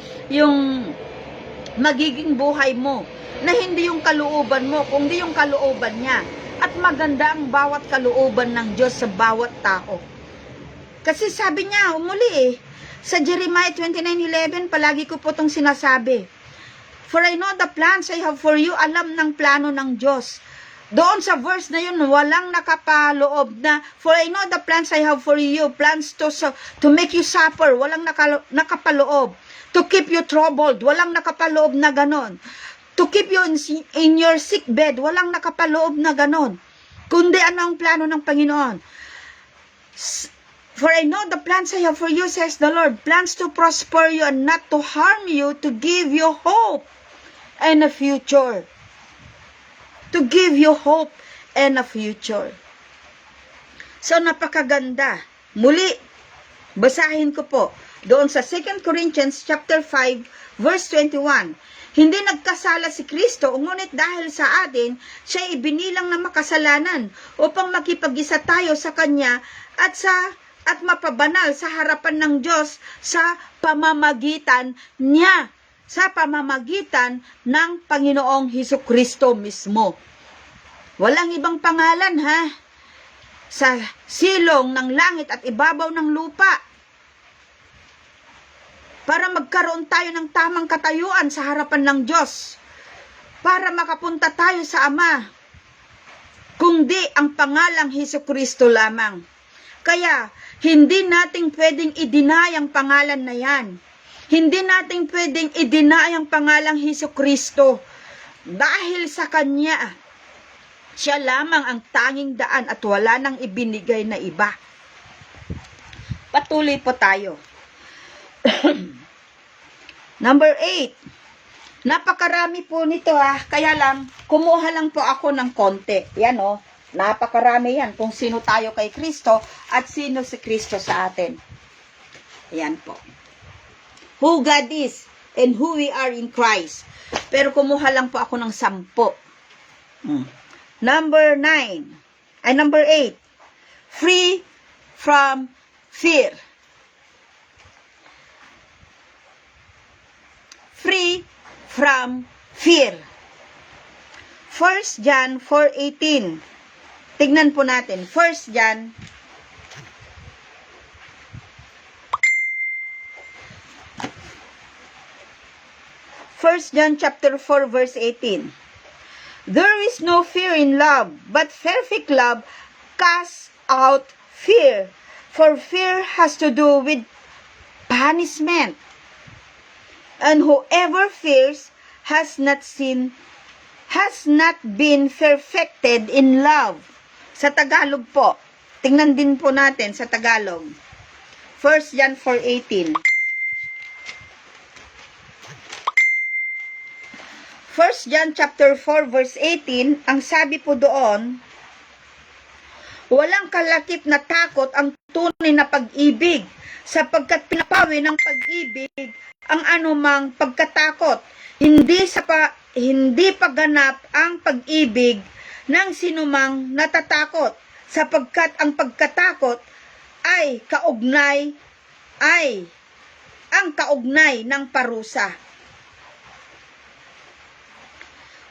magiging buhay mo. Na hindi yung kalooban mo, kundi yung kalooban niya. At maganda ang bawat kalooban ng Diyos sa bawat tao. Kasi sabi niya, umuli sa Jeremiah 29:11, palagi ko po itong sinasabi. For I know the plans I have for you, alam ng plano ng Diyos. Doon sa verse na yun, walang nakapaloob na, for I know the plans I have for you, plans to make you suffer, walang nakapaloob. To keep you troubled, walang nakapaloob na ganon. To keep you in your sick bed, walang nakapaloob na ganon. Kundi ano ang plano ng Panginoon? For I know the plans I have for you, says the Lord, plans to prosper you and not to harm you, to give you hope and a future. To give you hope and a future. So, napakaganda. Muli, basahin ko po. Doon sa 2 Corinthians chapter 5, verse 21. Hindi nagkasala si Kristo, ngunit dahil sa atin, siya ibinilang na makasalanan upang makipag-isa tayo sa Kanya at mapabanal sa harapan ng Diyos sa pamamagitan niya, sa pamamagitan ng Panginoong Hesukristo mismo. Walang ibang pangalan, ha? Sa silong ng langit at ibabaw ng lupa, para magkaroon tayo ng tamang katayuan sa harapan ng Diyos, para makapunta tayo sa Ama, kundi ang pangalang Hesukristo lamang. Kaya, hindi nating pwedeng i-deny ang pangalan na yan. Hindi nating pwedeng i-deny ang pangalang Hesukristo. Dahil sa Kanya, siya lamang ang tanging daan at wala nang ibinigay na iba. Patuloy po tayo. Number 8. Napakarami po nito, ha. Kaya lang, kumuha lang po ako ng konti. Yan, oh. Napakarami yan kung sino tayo kay Kristo at sino si Kristo sa atin. Ayan po. Who God is and who we are in Christ. Pero kumuha lang po ako ng 10. Number 8. Free from fear. Free from fear. 1 John 4:18. Tignan po natin. 1 John 1 John chapter 4 verse 18. There is no fear in love, but perfect love casts out fear. For fear has to do with punishment. And whoever fears has not been perfected in love. Sa Tagalog po, tingnan din po natin sa Tagalog. 1 John 4:18. 1 John chapter 4 verse 18, ang sabi po doon, walang kalakip na takot ang tunay na pag-ibig, sapagkat pinapawi ng pag-ibig ang anumang pagkatakot. Hindi paganap ang pag-ibig ng sinumang natatakot, sapagkat ang pagkatakot ay kaugnay ng parusa.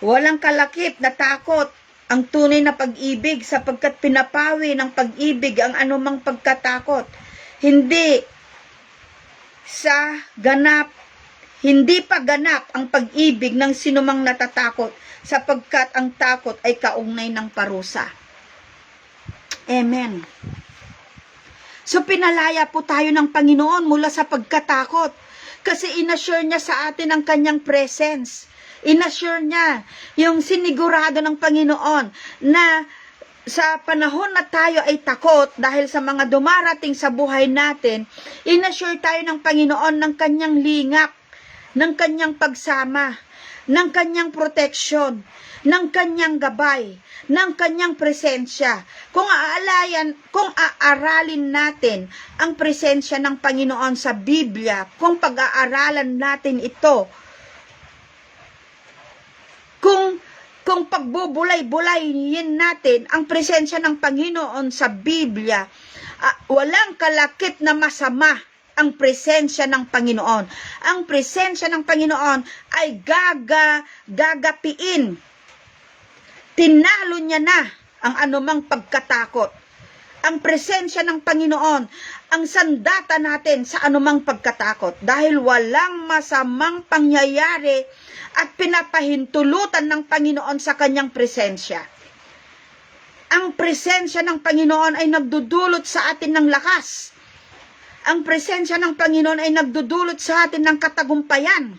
Walang kalakip na takot ang tunay na pag-ibig, sapagkat pinapawi ng pag-ibig ang anumang pagkatakot. Hindi pa ganap ang pag-ibig ng sinumang natatakot, sapagkat ang takot ay kaugnay ng parusa. Amen. So pinalaya po tayo ng Panginoon mula sa pagkatakot, kasi inassure niya sa atin ang kanyang presence. Inassure niya, yung sinigurado ng Panginoon na sa panahon na tayo ay takot dahil sa mga dumarating sa buhay natin, inassure tayo ng Panginoon ng kanyang lingap, ng kanyang pagsama, ng kanyang proteksyon, ng kanyang gabay, ng kanyang presensya. Kung aaralin natin ang presensya ng Panginoon sa Biblia, kung pag-aaralan natin ito, kung pagbubulay-bulayin natin ang presensya ng Panginoon sa Biblia, walang kalakip na masama ang presensya ng Panginoon. Ang presensya ng Panginoon ay gagapiin. Tinalo niya na ang anumang pagkatakot. Ang presensya ng Panginoon ang sandata natin sa anumang pagkatakot, dahil walang masamang pangyayari at pinapahintulutan ng Panginoon sa kanyang presensya. Ang presensya ng Panginoon ay nagdudulot sa atin ng lakas. Ang presensya ng Panginoon ay nagdudulot sa atin ng katagumpayan.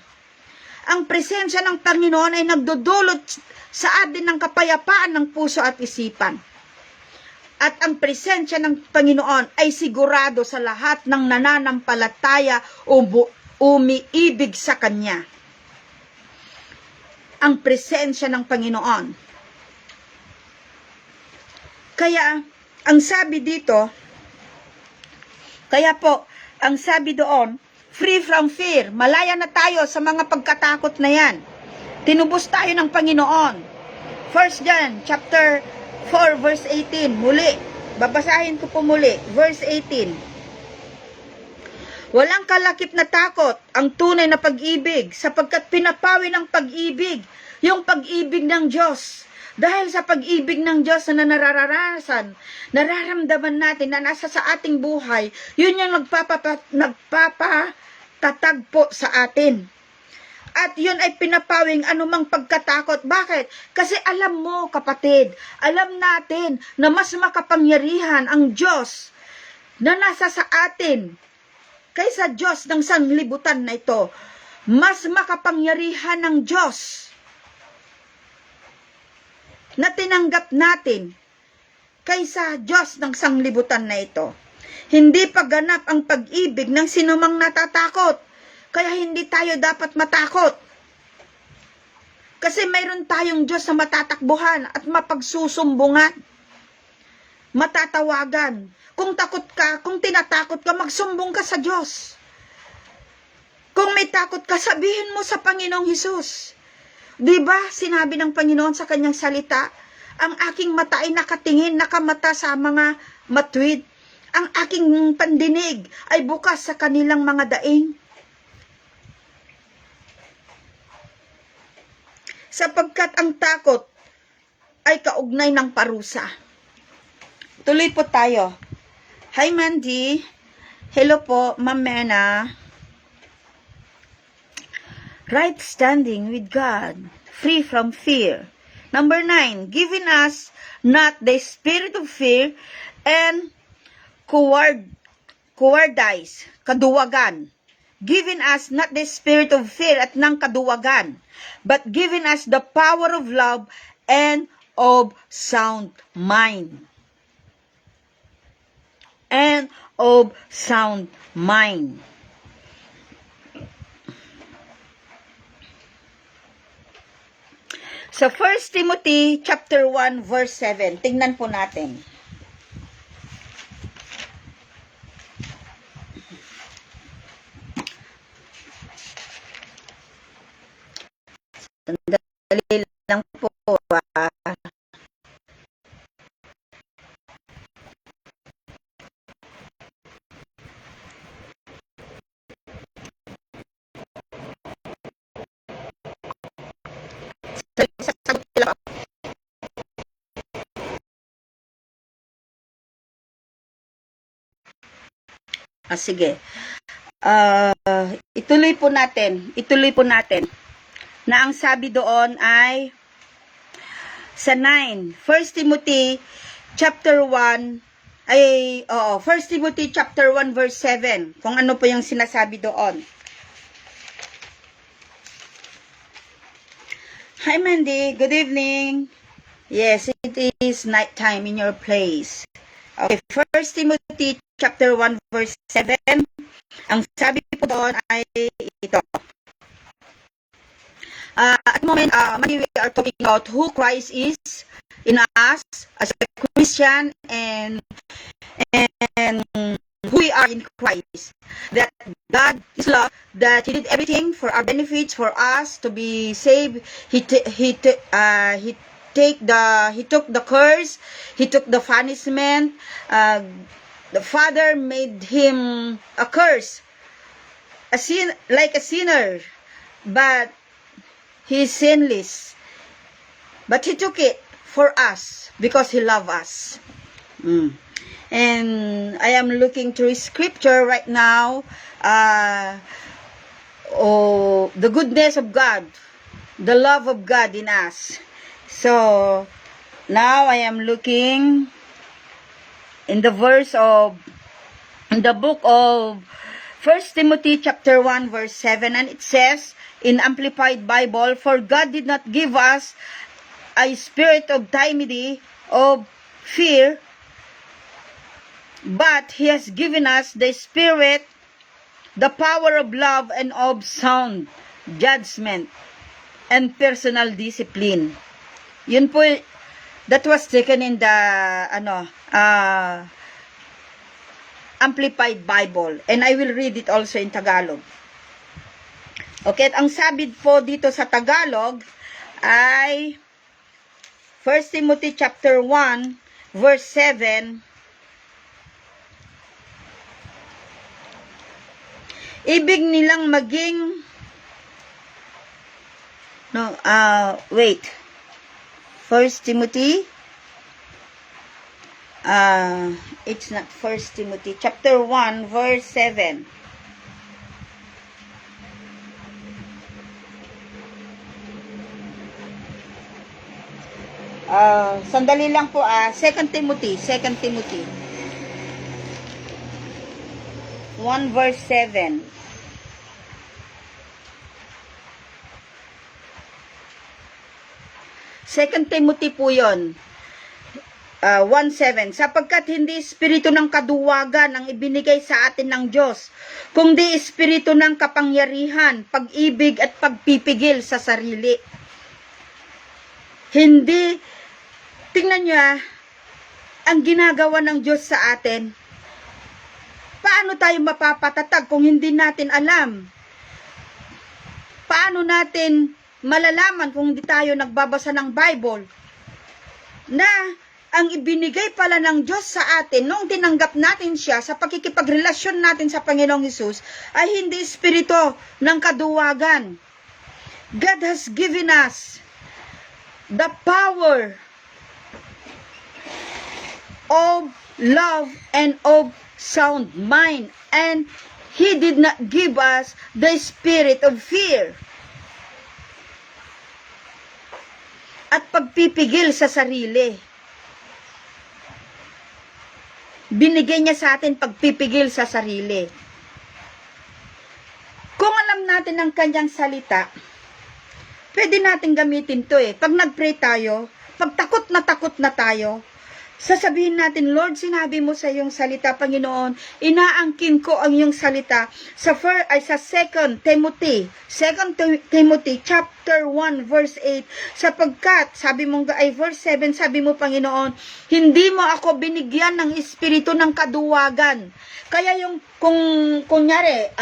Ang presensya ng Panginoon ay nagdudulot sa atin ng kapayapaan ng puso at isipan. At ang presensya ng Panginoon ay sigurado sa lahat ng nananampalataya o umiibig sa Kanya. Ang presensya ng Panginoon. Kaya, ang sabi dito, ang sabi doon, free from fear, malaya na tayo sa mga pagkatakot na yan. Tinubos tayo ng Panginoon. 1 John, chapter 4, verse 18, muli, babasahin ko po muli, verse 18. Walang kalakip na takot ang tunay na pag-ibig, sapagkat pinapawi ng pag-ibig, yung pag-ibig ng Diyos. Dahil sa pag-ibig ng Diyos na nararamdaman natin na nasa sa ating buhay, yun yung nagpapatatag po sa atin. At yun ay pinapawing anumang pagkatakot. Bakit? Kasi alam mo, kapatid, alam natin na mas makapangyarihan ang Diyos na nasa sa atin kaysa Diyos ng sanlibutan na ito. Mas makapangyarihan ng Diyos na tinanggap natin kaysa Diyos ng sanglibutan na ito. Hindi pa ganap ang pag-ibig ng sinumang natatakot. Kaya hindi tayo dapat matakot. Kasi mayroon tayong Diyos na matatakbuhan at mapagsusumbungan. Matatawagan. Kung takot ka, kung tinatakot ka, magsumbong ka sa Diyos. Kung may takot ka, sabihin mo sa Panginoong Hesus. Diba, sinabi ng Panginoon sa kanyang salita, ang aking mata ay nakatingin, nakamata sa mga matuwid. Ang aking pandinig ay bukas sa kanilang mga daing. Sapagkat ang takot ay kaugnay ng parusa. Tuloy po tayo. Hi, Mandy. Hello po, Ma'am Mena. Right standing with God, free from fear. Number 9, giving us not the spirit of fear and cowardice, kaduwagan. Giving us not the spirit of fear at ng kaduwagan, but giving us the power of love and of sound mind. And of sound mind. Sa 1 Timothy chapter 1 verse 7, tingnan po natin. Sandali lang po. Sige. Ituloy po natin na ang sabi doon ay sa 9, 1 Timothy chapter 1 1 Timothy chapter 1 verse 7, kung ano po yung sinasabi doon. Hi Mandy, good evening. Yes, it is night time in your place. Okay, 1 Timothy chapter 1 verse 7. Ang sabi po doon ay ito. At the moment, we are talking about who Christ is in us as a Christian and who we are in Christ. That God is love, that He did everything for our benefits, for us to be saved. He took the curse, He took the punishment. The Father made Him a curse, like a sinner, but He is sinless. But He took it for us because He loved us. And I am looking through Scripture right now. The goodness of God, the love of God in us. So now I am looking in the book of 1 Timothy chapter 1 verse 7, and it says in Amplified Bible, for God did not give us a spirit of timidity, of fear, but He has given us the Spirit, the power of love, and of sound judgment and personal discipline. Yun po, that was taken in the Amplified Bible, and I will read it also in Tagalog. Okay, at ang sabi po dito sa Tagalog ay 1 Timothy chapter 1 verse 7. Ibig nilang maging wait. 1 Timothy it's not 1 Timothy chapter 1 verse 7. Sandali lang po, 2 Timothy 1 verse 7. Second Timothy po yun. 1:7, sapagkat hindi espiritu ng kaduwagan ang ibinigay sa atin ng Diyos, kundi espiritu ng kapangyarihan, pag-ibig at pagpipigil sa sarili. Hindi, tingnan nyo ang ginagawa ng Diyos sa atin. Paano tayo mapapatatag kung hindi natin alam? Paano natin malalaman kung hindi tayo nagbabasa ng Bible na ang ibinigay pala ng Diyos sa atin nung tinanggap natin siya sa pakikipagrelasyon natin sa Panginoong Hesus ay hindi espiritu ng kaduwagan. God has given us the power of love and of sound mind, and He did not give us the spirit of fear at pagpipigil sa sarili. Binigay niya sa atin pagpipigil sa sarili. Kung alam natin ang kanyang salita, pwede natin gamitin to Pag nag-pray tayo, pag takot na tayo, sasabihin natin, Lord, sinabi mo sa iyong salita, Panginoon, inaangkin ko ang iyong salita sa 2 Timothy chapter 1 verse 8, sapagkat sabi mo ay verse 7, sabi mo, Panginoon, hindi mo ako binigyan ng espiritu ng kaduwagan. Kaya yung kung kunyari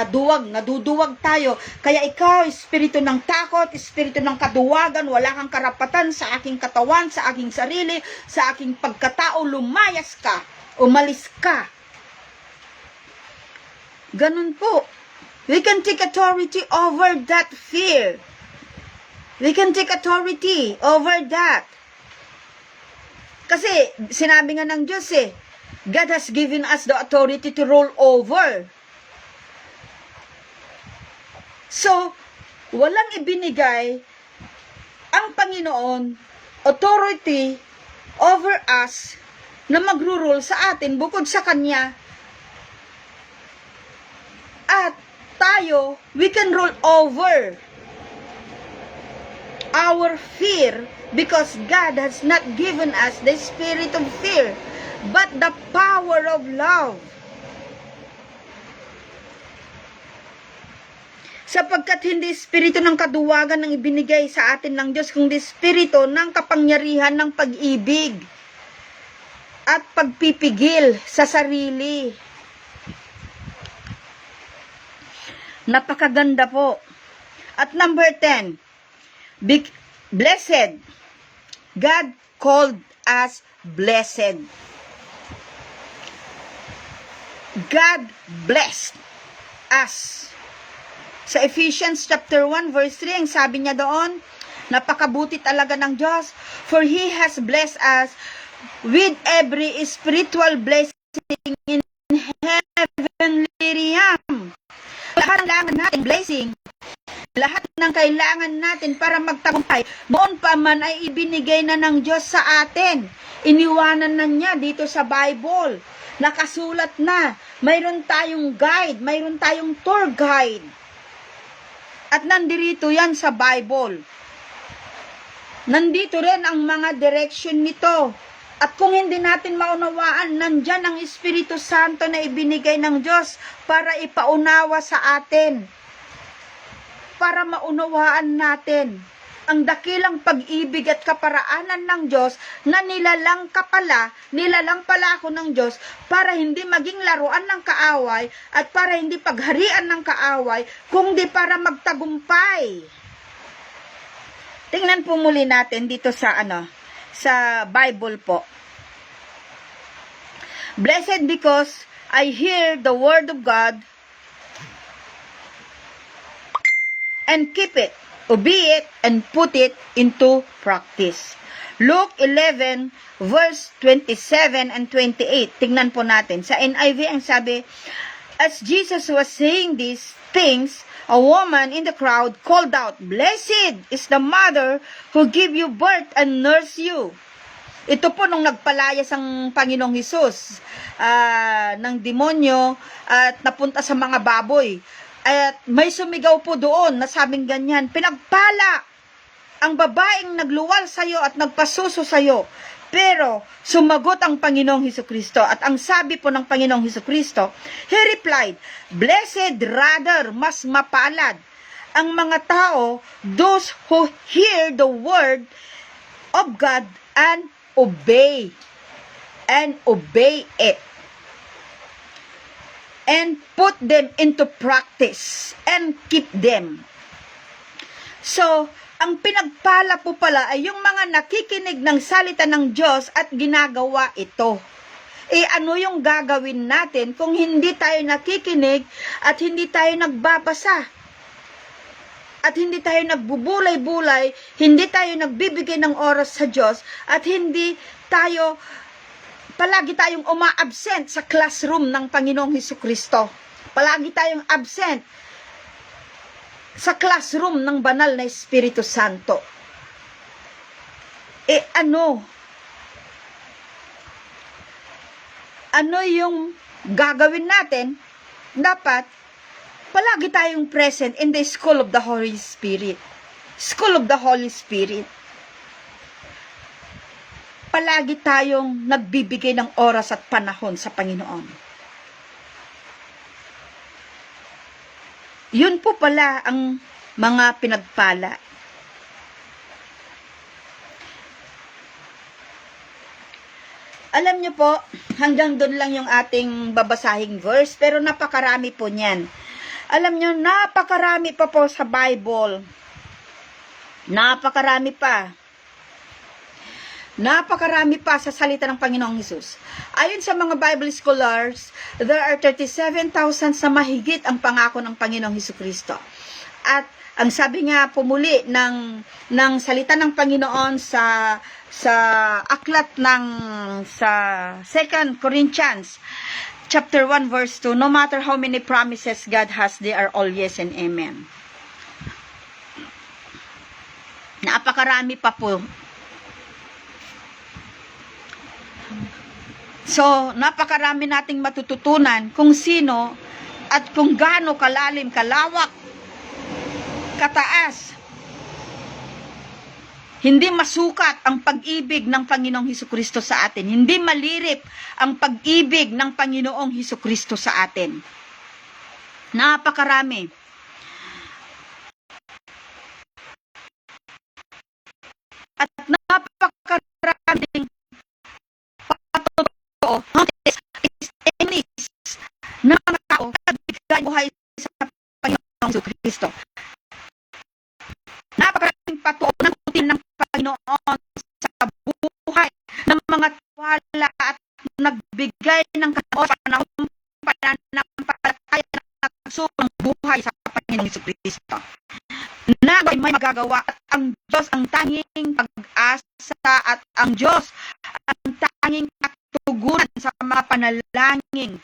naduduwag tayo, kaya ikaw espiritu ng takot, espiritu ng kaduwagan, wala kang karapatan sa aking katawan, sa aking sarili, sa aking pagkatao, lumayas ka, umalis ka. Ganun po. We can take authority over that fear. We can take authority over that. Kasi sinabi nga ng Diyos God has given us the authority to rule over. So, walang ibinigay ang Panginoon authority over us na magro-rule sa atin bukod sa Kanya. At tayo, we can rule over our fear because God has not given us the spirit of fear, but the power of love. Sapagkat hindi espiritu ng kaduwagan ang ibinigay sa atin ng Diyos, kundi espiritu ng kapangyarihan ng pag-ibig at pagpipigil sa sarili. Napakaganda po. At number 10, blessed. God called us blessed. God blessed us. Sa Ephesians chapter 1 verse 3, ang sabi niya doon, napakabuti talaga ng Diyos, for He has blessed us with every spiritual blessing in heavenly realm. Lahat ng kailangan natin blessing, lahat ng kailangan natin para magtagumpay, noon pa man ay ibinigay na ng Diyos sa atin. Iniwanan na niya dito sa Bible. Nakasulat na. Mayroon tayong guide, mayroon tayong tour guide. At nandito yan sa Bible. Nandito rin ang mga direction nito. At kung hindi natin maunawaan, nandyan ang Espiritu Santo na ibinigay ng Diyos para ipaunawa sa atin. Para maunawaan natin ang dakilang pag-ibig at kaparaanan ng Diyos na nilalang pala ako ng Diyos para hindi maging laruan ng kaaway at para hindi pagharian ng kaaway, kundi para magtagumpay. Tingnan po muli natin dito sa sa Bible po. Blessed because I hear the word of God and keep it, obey it, and put it into practice. Luke 11, verse 27 and 28. Tingnan po natin. Sa NIV ang sabi, as Jesus was saying these things, a woman in the crowd called out, blessed is the mother who gave you birth and nurse you. Ito po nung nagpalayas ang Panginoong Hesus ng demonyo at napunta sa mga baboy. At may sumigaw po doon na sabing ganyan, pinagpala ang babaeng nagluwal sa'yo at nagpasuso sa'yo. Pero sumagot ang Panginoong Hesukristo at ang sabi po ng Panginoong Hesukristo, He replied, blessed rather, mas mapalad ang mga tao, those who hear the word of God and obey it. And put them into practice and keep them. So, ang pinagpala po pala ay yung mga nakikinig ng salita ng Diyos at ginagawa ito. Ano yung gagawin natin kung hindi tayo nakikinig at hindi tayo nagbabasa? At hindi tayo nagbubulay-bulay, hindi tayo nagbibigay ng oras sa Diyos, at hindi tayo palagi tayong uma-absent sa classroom ng Panginoong Hesukristo. Palagi tayong absent sa classroom ng banal na Espiritu Santo. Ano yung gagawin natin? Dapat palagi tayong present in the school of the Holy Spirit. School of the Holy Spirit. Palagi tayong nagbibigay ng oras at panahon sa Panginoon. Yun po pala ang mga pinagpala. Alam niyo po, hanggang doon lang yung ating babasahing verse, pero napakarami po niyan. Alam niyo, napakarami pa po sa Bible. Napakarami pa. Napakarami pa sa salita ng Panginoong Hesus. Ayon sa mga Bible scholars, there are 37,000 sa mahigit ang pangako ng Panginoong Hesukristo. At ang sabi nga pumuli ng salita ng Panginoon sa sa aklat ng sa 2 Corinthians chapter 1 verse 2, no matter how many promises God has, they are all yes and amen. Napakarami pa po. So, napakarami nating matututunan kung sino at kung gaano kalalim, kalawak, kataas. Hindi masukat ang pag-ibig ng Panginoong Hesukristo sa atin. Hindi malirip ang pag-ibig ng Panginoong Hesukristo sa atin. Napakarami. At napakaraming patotoo ng mga tao na nagbigay buhay sa Panginoong Hesukristo. Napakaraming patotoo ng putin ng Panginoon sa buhay ng mga tiwala at nagbigay ng panahon pananampalataya na nagsulong buhay sa Panginoong Hesukristo. Na may magagawa at ang Diyos ang tanging pag-asa at ang Diyos ang tanging katugunan sa mga panalangin.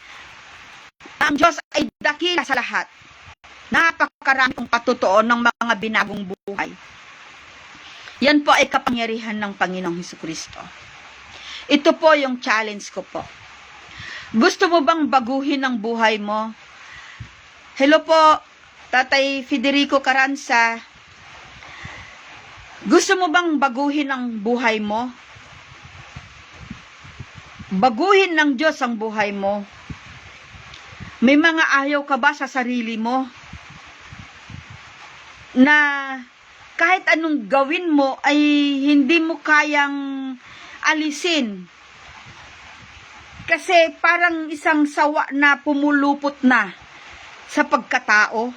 Ang Diyos ay dakila sa lahat. Napakarami kong patotoo ng mga binagong buhay. Yan po ay kapangyarihan ng Panginoong Hesukristo. Ito po yung challenge ko po. Gusto mo bang baguhin ang buhay mo? Hello po, Tatay Federico Caranza. Gusto mo bang baguhin ang buhay mo? Baguhin ng Diyos ang buhay mo. May mga ayaw ka ba sa sarili mo? Na kahit anong gawin mo ay hindi mo kayang alisin. Kasi parang isang sawa na pumulupot na sa pagkatao.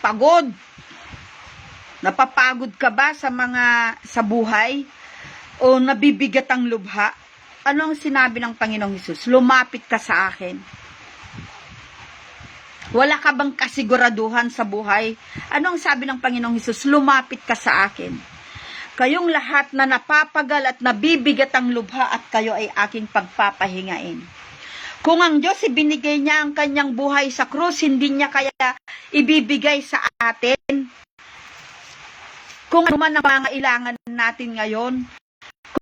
Pagod. Napapagod ka ba sa buhay? O nabibigat ang lubha? Ano ang sinabi ng Panginoong Hesus? Lumapit ka sa akin. Wala ka bang kasiguraduhan sa buhay? Ano ang sabi ng Panginoong Hesus? Lumapit ka sa akin. Kayong lahat na napapagal at nabibigat ang lubha at kayo ay aking pagpapahingain. Kung ang Diyos ibinigay niya ang kanyang buhay sa krus, hindi niya kaya ibibigay sa atin? Kung ano man ang pangailangan natin ngayon,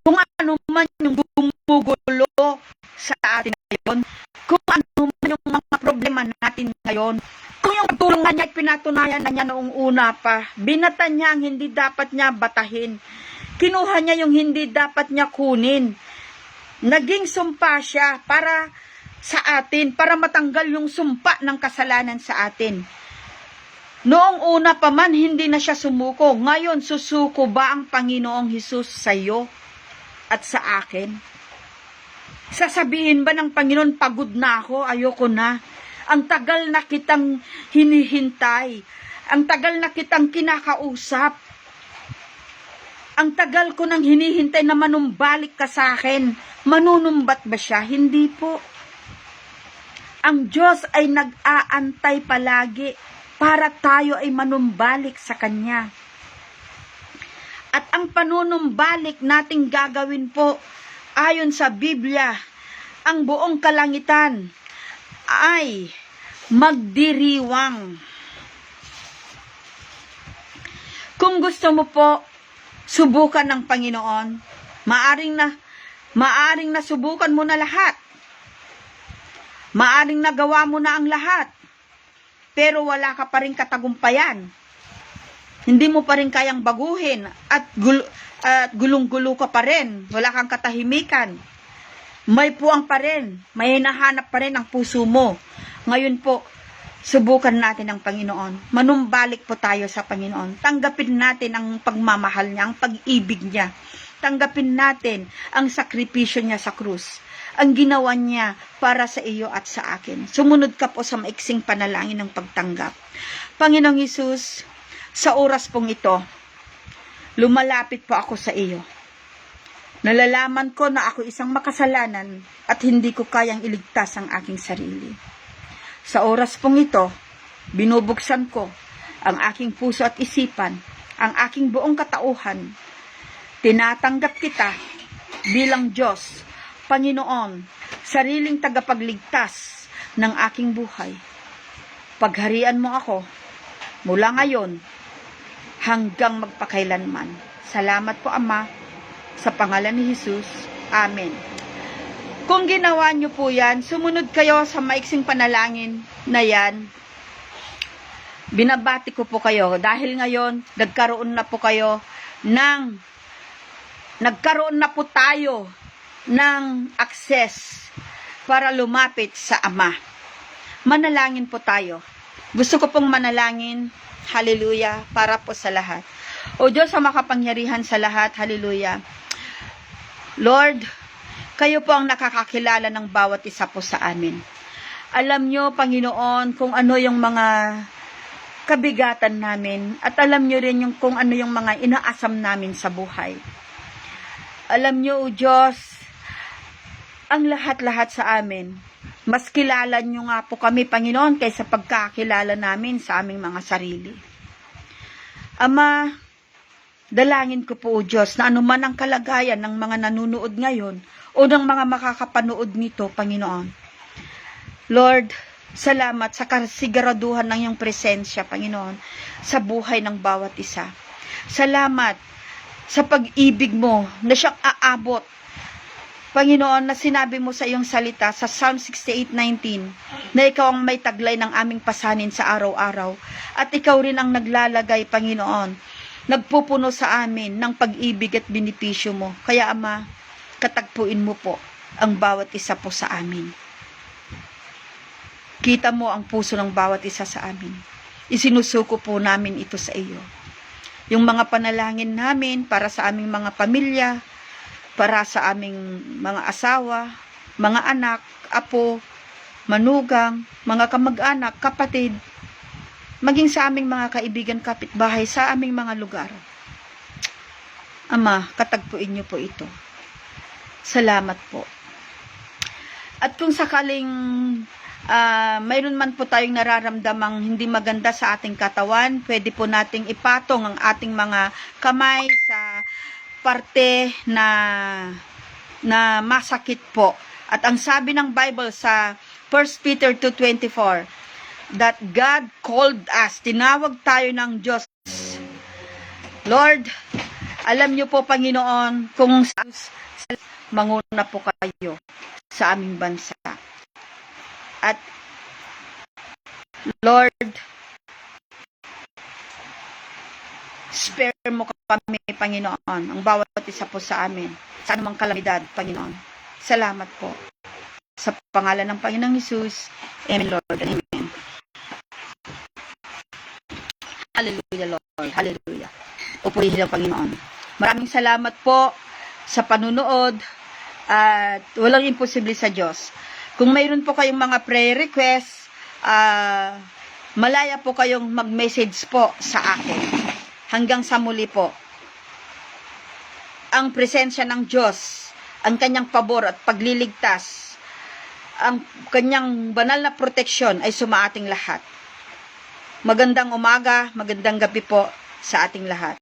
kung ano man yung gumugulo sa atin ngayon, kung ano man yung mga problema natin ngayon, kung yung tulong na niya ay pinatunayan na niya noong una pa, binatan niya ang hindi dapat niya batahin, kinuha niya yung hindi dapat niya kunin, naging sumpa siya para sa atin, para matanggal yung sumpa ng kasalanan sa atin. Noong una pa man, hindi na siya sumuko. Ngayon, susuko ba ang Panginoong Hesus sa iyo at sa akin? Sasabihin ba ng Panginoon, pagod na ako, ayoko na. Ang tagal na kitang hinihintay. Ang tagal na kitang kinakausap. Ang tagal ko nang hinihintay na manumbalik ka sa akin. Manunumbat ba siya? Hindi po. Ang Diyos ay nag-aantay palagi para tayo ay manumbalik sa Kanya. At ang panunumbalik nating gagawin po, ayon sa Biblia, ang buong kalangitan ay magdiriwang. Kung gusto mo po subukan ng Panginoon, maaring na subukan mo na lahat. Maaring nagawa mo na ang lahat. Pero wala ka pa rin katagumpayan. Hindi mo pa rin kayang baguhin at gulong-gulo ka pa rin. Wala kang katahimikan. May puwang pa rin. May hinahanap pa rin ang puso mo. Ngayon po, subukan natin ang Panginoon. Manumbalik po tayo sa Panginoon. Tanggapin natin ang pagmamahal niya, ang pag-ibig niya. Tanggapin natin ang sakripisyo niya sa krus. Ang ginawa niya para sa iyo at sa akin. Sumunod ka po sa maiksing panalangin ng pagtanggap. Panginoong Hesus, sa oras pong ito, lumalapit po ako sa iyo. Nalalaman ko na ako isang makasalanan at hindi ko kayang iligtas ang aking sarili. Sa oras pong ito, binubuksan ko ang aking puso at isipan ang aking buong katauhan. Tinatanggap kita bilang Diyos, Panginoon, sariling tagapagligtas ng aking buhay. Pagharian mo ako mula ngayon hanggang magpakailanman. Salamat po, Ama, sa pangalan ni Jesus. Amen. Kung ginawa nyo po yan, sumunod kayo sa maiksing panalangin na yan. Binabati ko po kayo dahil ngayon nagkaroon na po tayo ng access para lumapit sa Ama. Manalangin po tayo. Gusto ko pong manalangin, hallelujah, para po sa lahat. O Diyos sa makapangyarihan sa lahat, hallelujah. Lord, kayo po ang nakakakilala ng bawat isa po sa amin. Alam nyo, Panginoon, kung ano yung mga kabigatan namin at alam nyo rin kung ano yung mga inaasam namin sa buhay. Alam nyo, O Diyos, ang lahat-lahat sa amin, mas kilala nyo nga po kami, Panginoon, kaysa pagkakilala namin sa aming mga sarili. Ama, dalangin ko po, O Diyos, na anuman ang kalagayan ng mga nanunood ngayon o ng mga makakapanood nito, Panginoon. Lord, salamat sa kasiguraduhan ng iyong presensya, Panginoon, sa buhay ng bawat isa. Salamat sa pag-ibig mo na siyang aabot, Panginoon, na sinabi mo sa iyong salita sa Psalm 68:19 na ikaw ang may taglay ng aming pasanin sa araw-araw at ikaw rin ang naglalagay, Panginoon, nagpupuno sa amin ng pag-ibig at benepisyo mo. Kaya, Ama, katagpuin mo po ang bawat isa po sa amin. Kita mo ang puso ng bawat isa sa amin. Isinusuko po namin ito sa iyo. Yung mga panalangin namin para sa aming mga pamilya, para sa aming mga asawa, mga anak, apo, manugang, mga kamag-anak, kapatid, maging sa aming mga kaibigan, kapitbahay, sa aming mga lugar. Ama, katagpuin niyo po ito. Salamat po. At kung sakaling mayroon man po tayong nararamdamang hindi maganda sa ating katawan, pwede po nating ipatong ang ating mga kamay sa parte na masakit po. At ang sabi ng Bible sa 1 Peter 2:24, that God called us, tinawag tayo ng Diyos. Lord, alam niyo po, Panginoon, kung manguna po kayo sa aming bansa. At Lord, spare mo kami, Panginoon, ang bawat isa po sa amin, sa anumang kalamidad, Panginoon. Salamat po. Sa pangalan ng Panginoong Jesus, Amen, Lord, and Amen. Hallelujah, Lord. Hallelujah. Pupurihin ang Panginoon. Maraming salamat po sa panunood at walang imposible sa Diyos. Kung mayroon po kayong mga prayer requests, malaya po kayong mag-message po sa akin. Hanggang sa muli po, ang presensya ng Diyos, ang kanyang pabor at pagliligtas, ang kanyang banal na proteksyon ay sumaating lahat. Magandang umaga, magandang gabi po sa ating lahat.